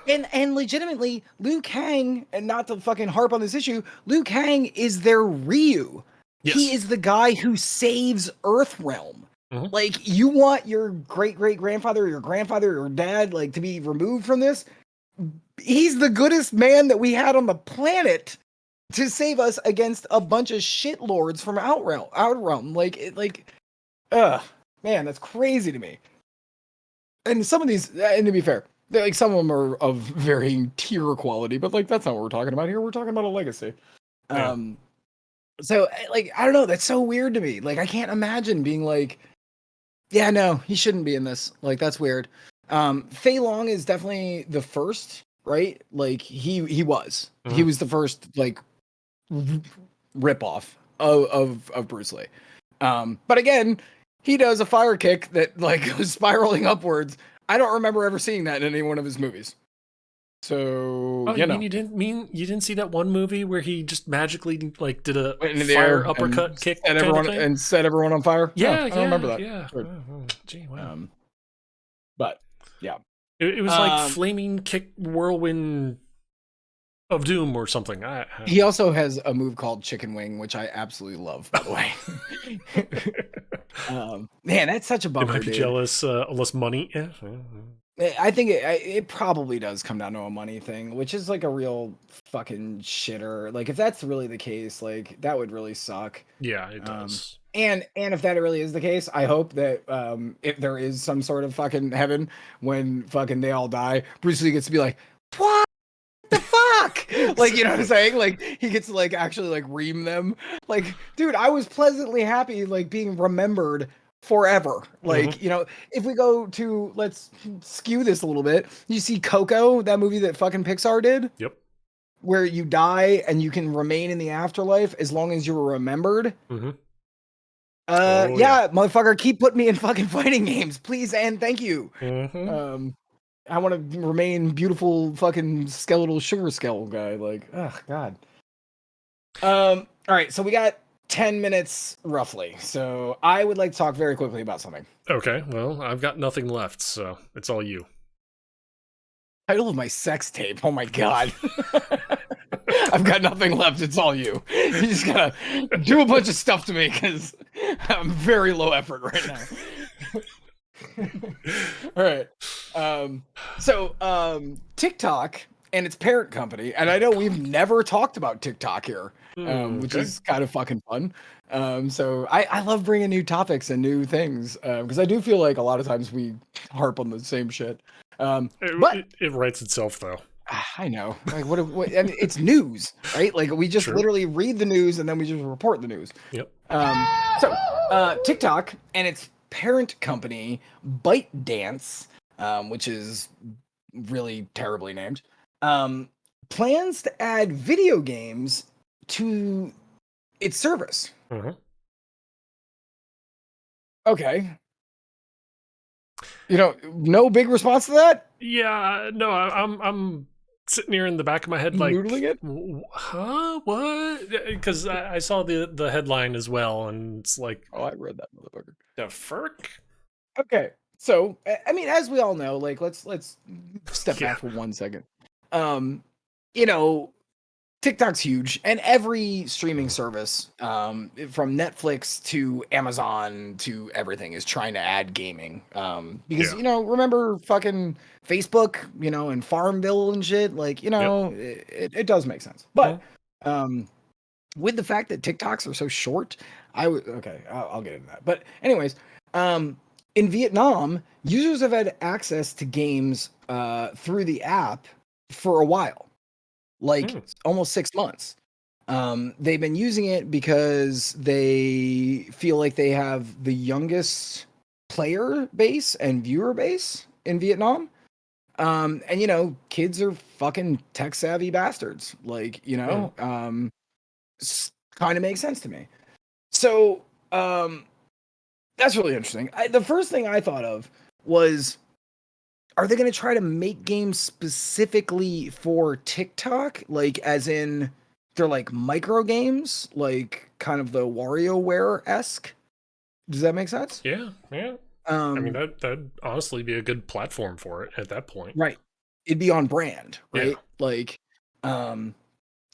And legitimately, Liu Kang, and not to fucking harp on this issue, Liu Kang is their Ryu. He yes. is the guy who saves Earthrealm. Mhm. Like, you want your great great grandfather or your grandfather or dad like to be removed from this? He's the goodest man that we had on the planet to save us against a bunch of shit lords from Outrealm. Ugh, man, that's crazy to me. And some of these, and to be fair, like some of them are of varying tier quality, but like that's not what we're talking about here. We're talking about a legacy. Yeah. Um, so like I don't know, that's so weird to me. Like I can't imagine being like, yeah, no, he shouldn't be in this. Like that's weird. Fei Long is definitely the first, right? Like he was Mhm. the first like rip off of Bruce Lee. But again, he does a fire kick that like goes spiraling upwards. I don't remember ever seeing that in any one of his movies. So Oh, you you mean know, you didn't see that one movie where he just magically like did a went into the fire air uppercut and kick set kind of everyone thing? on fire. No, Yeah, I don't remember yeah, that. yeah. Sure. Gee, wow. Um, but yeah. It was like Um, flaming kick whirlwind of doom or something. I don't he know. also has a move called Chicken Wing, which I absolutely love, by the way. Man, that's such a They might bummer, be dude. jealous, less money. Yeah. I think it probably does come down to a money thing, which is like a real fucking shitter. Like if that's really the case, like that would really suck. Yeah, it Um, does. and if that really is the case, I hope that if there is some sort of fucking heaven when fucking they all die, Bruce Lee gets to be like, what the fuck? Like you know what I'm Exactly. saying? Like he gets to like actually like ream them. Like, dude, I was pleasantly happy like being remembered forever. Hmm. Like, you know, if we go to let's skew this a little bit. You see Coco, that movie that fucking Pixar did, Yep. where you die and you can remain in the afterlife as long as you were remembered. Hmm. Oh yeah. Yeah, motherfucker, keep putting me in fucking fighting games, please and thank you. Hmm. Um, I want to remain beautiful fucking skeletal sugar skull guy. Like, oh god. All right, so we got 10 minutes roughly. So I would like to talk very quickly about something. Okay. Well, I've got nothing left, so it's all you. Title of my sex tape. Oh my god. I've got nothing left. It's all you. You just gotta do a bunch of stuff to me because I'm very low effort right now. All right. TikTok and its parent company, and I know we've never talked about TikTok here, which Okay. is kind of fucking fun. I love bringing new topics and new things because I do feel like a lot of times we harp on the same shit. But It writes itself though. I know, like what I mean, it's news, right? Like we just True. literally read the news and then we just report the news. Yep. TikTok and its parent company, ByteDance, which is really terribly named, plans to add video games to its service. Uh-huh. Okay. You know, no big response to that? Yeah. No, I'm sitting here in the back of my head Noodling like, it? huh? What? Because I saw the headline as well, and it's like Oh, I read that motherfucker. the furk. Okay. So, I mean, as we all know, like let's step Yeah. back for 1 second. Um, you know, TikTok's huge, and every streaming service, from Netflix to Amazon to everything, is trying to add gaming. Because Yeah. you know, remember fucking Facebook, you know, and Farmville and shit. Like, you Yep. know, it does make sense. Mhm. But with the fact that TikToks are so short, I would okay, I'll get into that. But anyways, um, in Vietnam, users have had access to games through the app for a while, like Hmm. almost 6 months. They've been using it because they feel like they have the youngest player base and viewer base in Vietnam. And kids are fucking tech savvy bastards. Like, Hmm. kind of makes sense to me. So, that's really interesting. The first thing I thought of was, are they going to try to make games specifically for TikTok? Like, as in, they're like micro games, like kind of the WarioWare esque. Does that make sense? Yeah, yeah. I mean, Um, that'd honestly be a good platform for it at that point. right. It'd be on brand, Yeah. right? Like, um,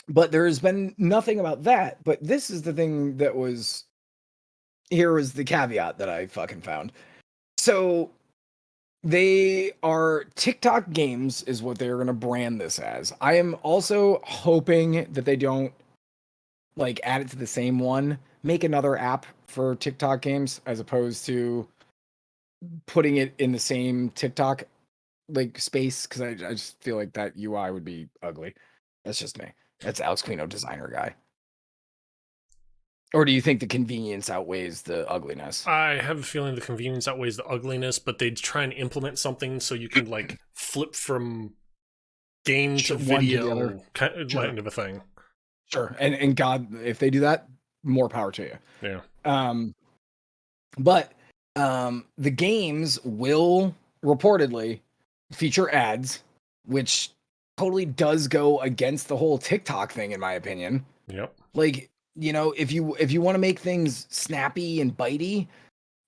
but there's been nothing about that. But this is the thing that was here was the caveat that I fucking found. So they are TikTok games, is what they're going to brand this as. I am also hoping that they don't like add it to the same one, make another app for TikTok games as opposed to putting it in the same TikTok like space because I just feel like that UI would be ugly. That's just me. That's Alex Quino, designer guy. Or do you think the convenience outweighs the ugliness? I have a feeling the convenience outweighs the ugliness, but they'd try and implement something so you can like flip from game to One to the other. video Sure, kind of a thing. sure. And God, if they do that, more power to you. Yeah. Um, but the games will reportedly feature ads, which totally does go against the whole TikTok thing, in my opinion. Yep. Like, if you want to make things snappy and bitey,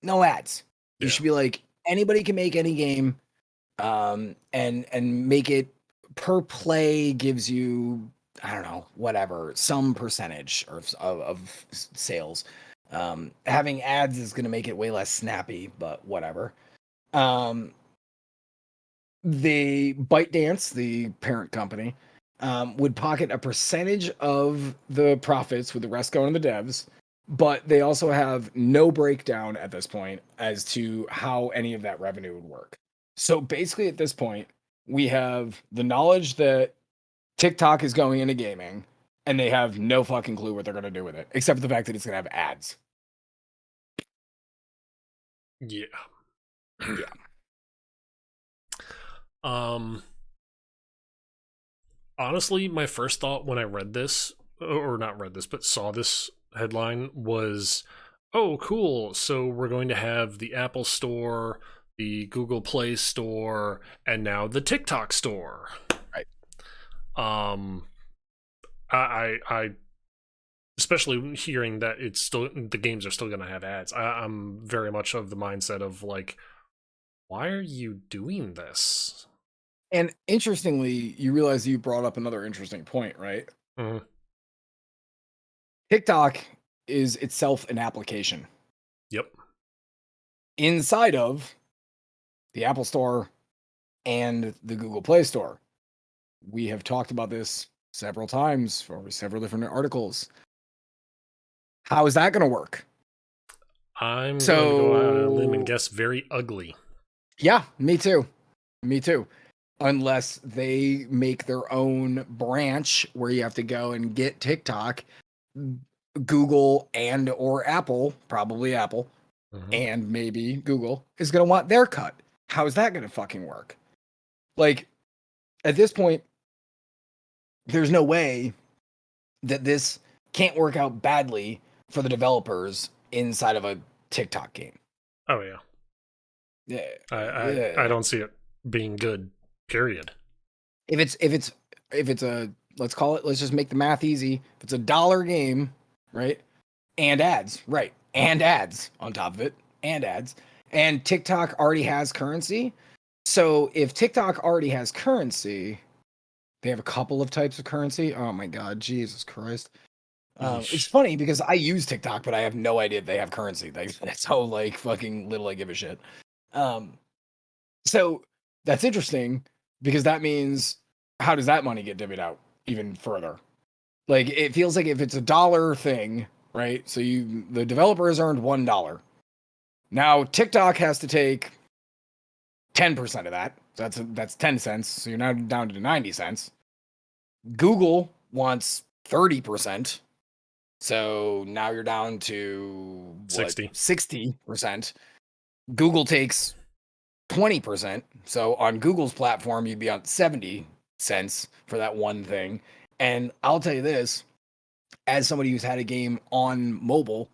no ads. You Yeah. should be like, anybody can make any game, and make it per play gives you, I don't know, whatever, some percentage of sales. Having ads is going to make it way less snappy, but whatever. Um, the ByteDance, the parent company, would pocket a percentage of the profits, with the rest going to the devs. But they also have no breakdown at this point as to how any of that revenue would work. So basically, at this point, we have the knowledge that TikTok is going into gaming, and they have no fucking clue what they're going to do with it, except for the fact that it's going to have ads. Yeah. Yeah. Um Honestly, my first thought when I read this, or not read this, but saw this headline was, oh, cool. So we're going to have the Apple Store, the Google Play Store, and now the TikTok Store. Right. Um, I especially hearing that it's still the games are still going to have ads. I'm very much of the mindset of like, why are you doing this? And interestingly, you realize you brought up another interesting point, right? Mhm. TikTok is itself an application Yep. inside of the Apple Store and the Google Play Store. We have talked about this several times for several different articles. How is that going to work? I'm going to go out on a limb and So, guess very ugly. yeah, me too. Me too. Unless they make their own branch where you have to go and get TikTok, Google and or Apple, probably Apple, Mhm. and maybe Google is going to want their cut. How is that going to fucking work? Like, at this point, there's no way that this can't work out badly for the developers inside of a TikTok game. Oh yeah. Yeah, I yeah. don't see it being good. Period. If it's a, let's just make the math easy. If it's $1 game, right? And ads, right? And ads on top of it, and ads. And TikTok already has currency. So if TikTok already has currency, they have a couple of types of currency. Oh my god, Jesus Christ! It's Yeesh. funny because I use TikTok, but I have no idea they have currency. That's how like fucking little I give a shit. Um, so that's interesting because that means, how does that money get divvied out even further? Like, it feels like if it's $1 thing, right? So the developers earned $1, Now TikTok has to take 10% of that. That's 10 cents. So you're now down to 90 cents. Google wants 30%. So now you're down to 60%. Google takes 20%. So on Google's platform, you'd be on 70 cents for that one thing. And I'll tell you this, as somebody who's had a game on mobile,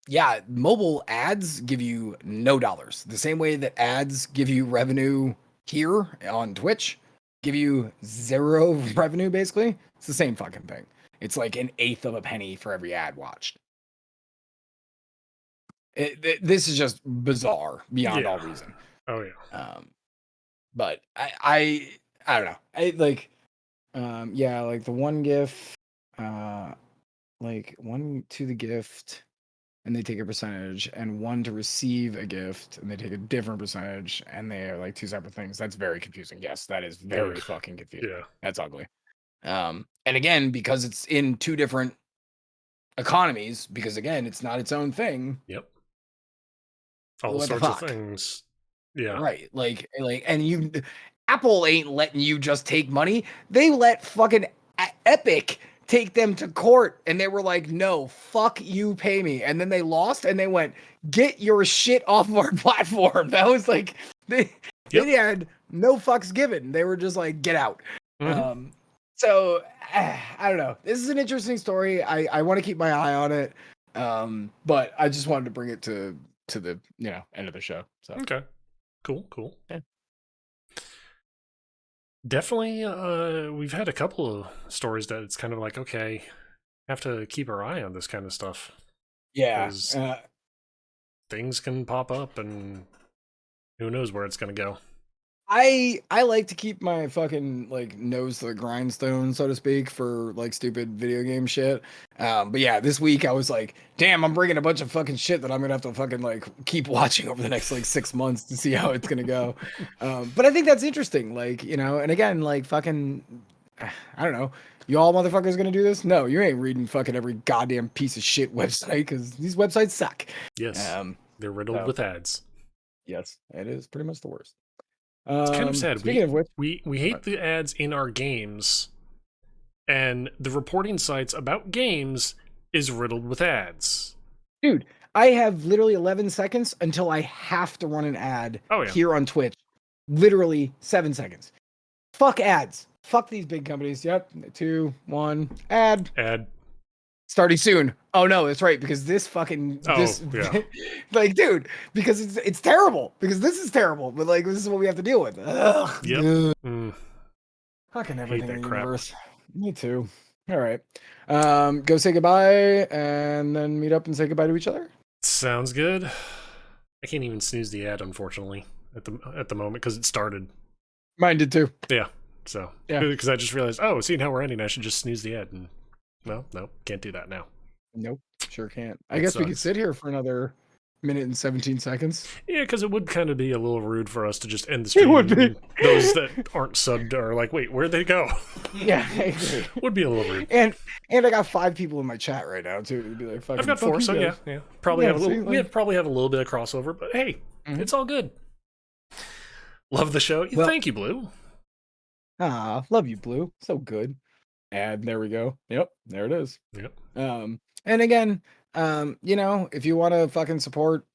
yeah, mobile ads give you no dollars. The same way that ads give you revenue here on Twitch, give you zero revenue, basically. It's the same fucking thing. It's like an eighth of a penny for every ad watched. This is just bizarre beyond all reason. Oh yeah. But I don't know. Like the one GIF, like one to the gift, and they take a percentage, and one to receive a gift, and they take a different percentage, and they are like two separate things. That's very confusing. Yes, that is very fucking confusing. Yeah. That's ugly. And again, because it's in two different economies, because again, it's not its own thing. Yep. All sorts of things. Yeah. Right. Like, and Apple ain't letting you just take money. They let fucking Epic take them to court, and they were like, no, fuck you, pay me. And then they lost, and they went, get your shit off of our platform. That was like, they had no fucks given. They were just like, get out. Mm-hmm. So I don't know. This is an interesting story. I want to keep my eye on it. But I just wanted to bring it to the end of the show. So okay, cool. Yeah. Definitely, we've had a couple of stories that it's kind of like, okay, have to keep our eye on this kind of stuff. Yeah, things can pop up, and who knows where it's going to go. I like to keep my fucking like nose to the grindstone, so to speak, for like stupid video game shit. But yeah, this week I was like, damn, I'm bringing a bunch of fucking shit that I'm gonna have to fucking like keep watching over the next like 6 months to see how it's gonna go. But I think that's interesting, like, and again, like fucking, I don't know, you all motherfuckers gonna do this? No, you ain't reading fucking every goddamn piece of shit website, because these websites suck. Yes, they're riddled with ads. Yes, it is pretty much the worst. It's kind of sad. Speaking of which, we hate the ads in our games, and the reporting sites about games is riddled with ads. Dude, I have literally 11 seconds until I have to run an ad here on Twitch. Literally 7 seconds. Fuck ads. Fuck these big companies. Yep. 2, 1, ad. Starting soon. Oh no, that's right, because this fucking like, dude, because it's terrible. Because this is terrible, but like this is what we have to deal with. Ugh. Yep. Fucking everything in the universe. Me too. All right. Go say goodbye and then meet up and say goodbye to each other. Sounds good. I can't even snooze the ad, unfortunately, at the moment, because it started. Mine did too. Yeah. So because I just realized, seeing how we're ending, I should just snooze the ad, and well, no, can't do that now. Nope, sure can't. I guess we could sit here for another minute and 17 seconds. Yeah, because it would kind of be a little rude for us to just end the stream. It would be. Those that aren't subbed are like, wait, where'd they go? Yeah, I agree. Would be a little rude. And I got 5 people in my chat right now too. It'd be like, fucking, I've got 4, so yeah. Probably have a little. We probably have a little bit of crossover, but hey, it's all good. Love the show. Well, thank you, Blue. Love you, Blue. So good. And there we go. Yep, there it is. Yep. And again, if you want to fucking support,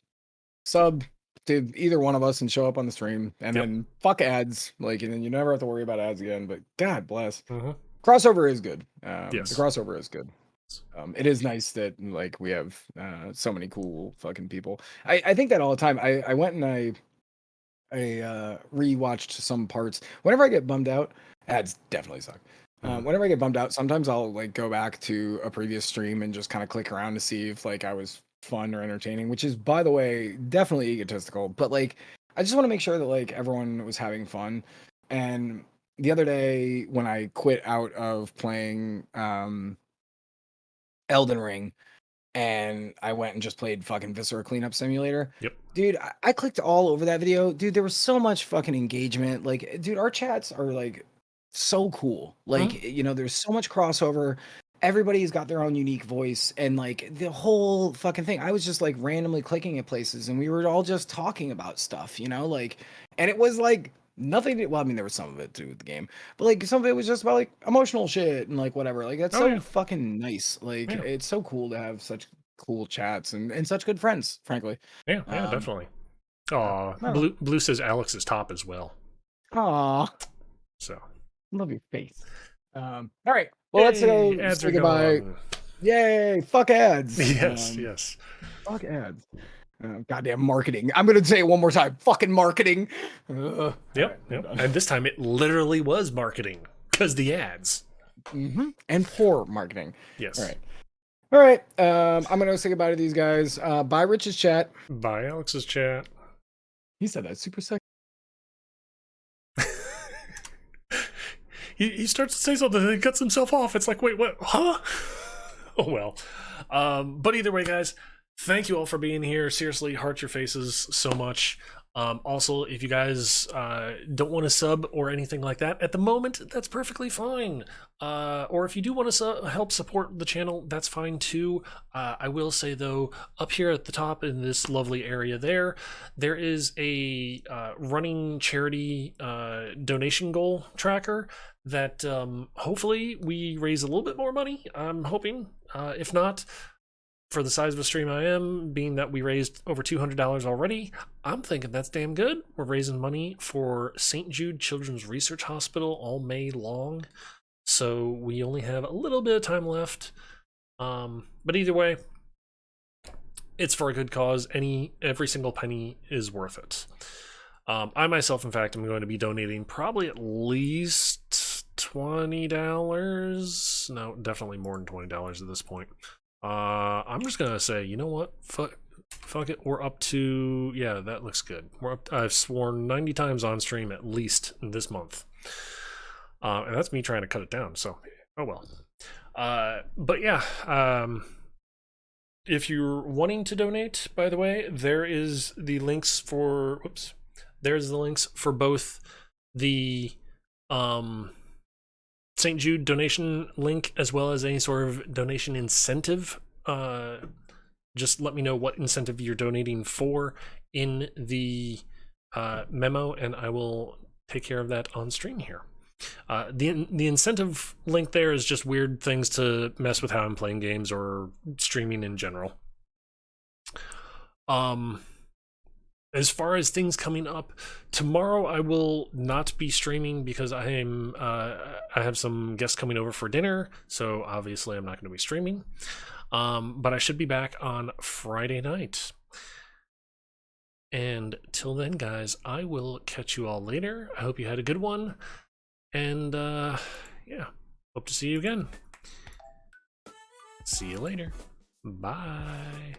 sub to either one of us and show up on the stream, and then fuck ads, like, and then you never have to worry about ads again. But God bless. Crossover is good. Yes. The crossover is good. It is nice that like we have so many cool fucking people. I think that all the time. I went and I rewatched some parts. Whenever I get bummed out, ads definitely suck. Whenever I get bummed out, sometimes I'll like go back to a previous stream and just kind of click around to see if like I was fun or entertaining, which is, by the way, definitely egotistical. But like, I just want to make sure that like everyone was having fun. And the other day when I quit out of playing Elden Ring, and I went and just played fucking Viscera Cleanup Simulator. Yep. Dude, I clicked all over that video. Dude, there was so much fucking engagement. Like, dude, our chats are like so cool. Like, there's so much crossover. everybody's got their own unique voice, and like the whole fucking thing. I was just like randomly clicking at places, and we were all just talking about stuff, you know, like, and it was like nothing. Well, I mean, there was some of it too with the game, but like some of it was just about like emotional shit and like whatever. Like that's Oh so yeah, fucking nice. Like yeah, it's so cool to have such cool chats and such good friends, frankly. yeah, yeah, Um, definitely. I Aw, don't know. Blue says Alex is top as well. Aw, So, love your face. All right. Well, let's yay, go ads are say goodbye. gone. Yay! Fuck ads. Yes, yes. Fuck ads. Goddamn marketing. I'm gonna say it one more time. Fucking marketing. All right, Yep, I'm yep. done. And this time it literally was marketing because the ads. And poor marketing. Yes. All right. All right. I'm gonna say goodbye to these guys. Bye, Rich's chat. Bye, Alex's chat. He said that super sexy. He starts to say something and he cuts himself off. It's like, wait, what? Huh? Oh well. But either way, guys, thank you all for being here. Seriously, heart your faces so much. Also, if you guys don't want to sub or anything like that at the moment, that's perfectly fine. Or if you do want to help support the channel, that's fine too. I will say though, up here at the top in this lovely area there is a running charity donation goal tracker that hopefully we raise a little bit more money. I'm hoping. If not, for the size of a stream I am, being that we raised over $200 already, I'm thinking that's damn good. We're raising money for St. Jude Children's Research Hospital all May long, so we only have a little bit of time left. But either way, it's for a good cause. Every single penny is worth it. I myself, in fact, am going to be donating probably at least $20. No, definitely more than $20 at this point. I'm just gonna say, you know what? Fuck it. We're up to, yeah, that looks good. I've sworn 90 times on stream at least this month, and that's me trying to cut it down. So, oh well. But yeah, if you're wanting to donate, by the way, there's the links for both the St. Jude donation link as well as any sort of donation incentive. Just let me know what incentive you're donating for in the memo, and I will take care of that on stream here. The incentive link there is just weird things to mess with how I'm playing games or streaming in general. As far as things coming up, tomorrow I will not be streaming because I have some guests coming over for dinner, so obviously I'm not going to be streaming. But I should be back on Friday night. And till then, guys, I will catch you all later. I hope you had a good one. And yeah, hope to see you again. See you later. Bye.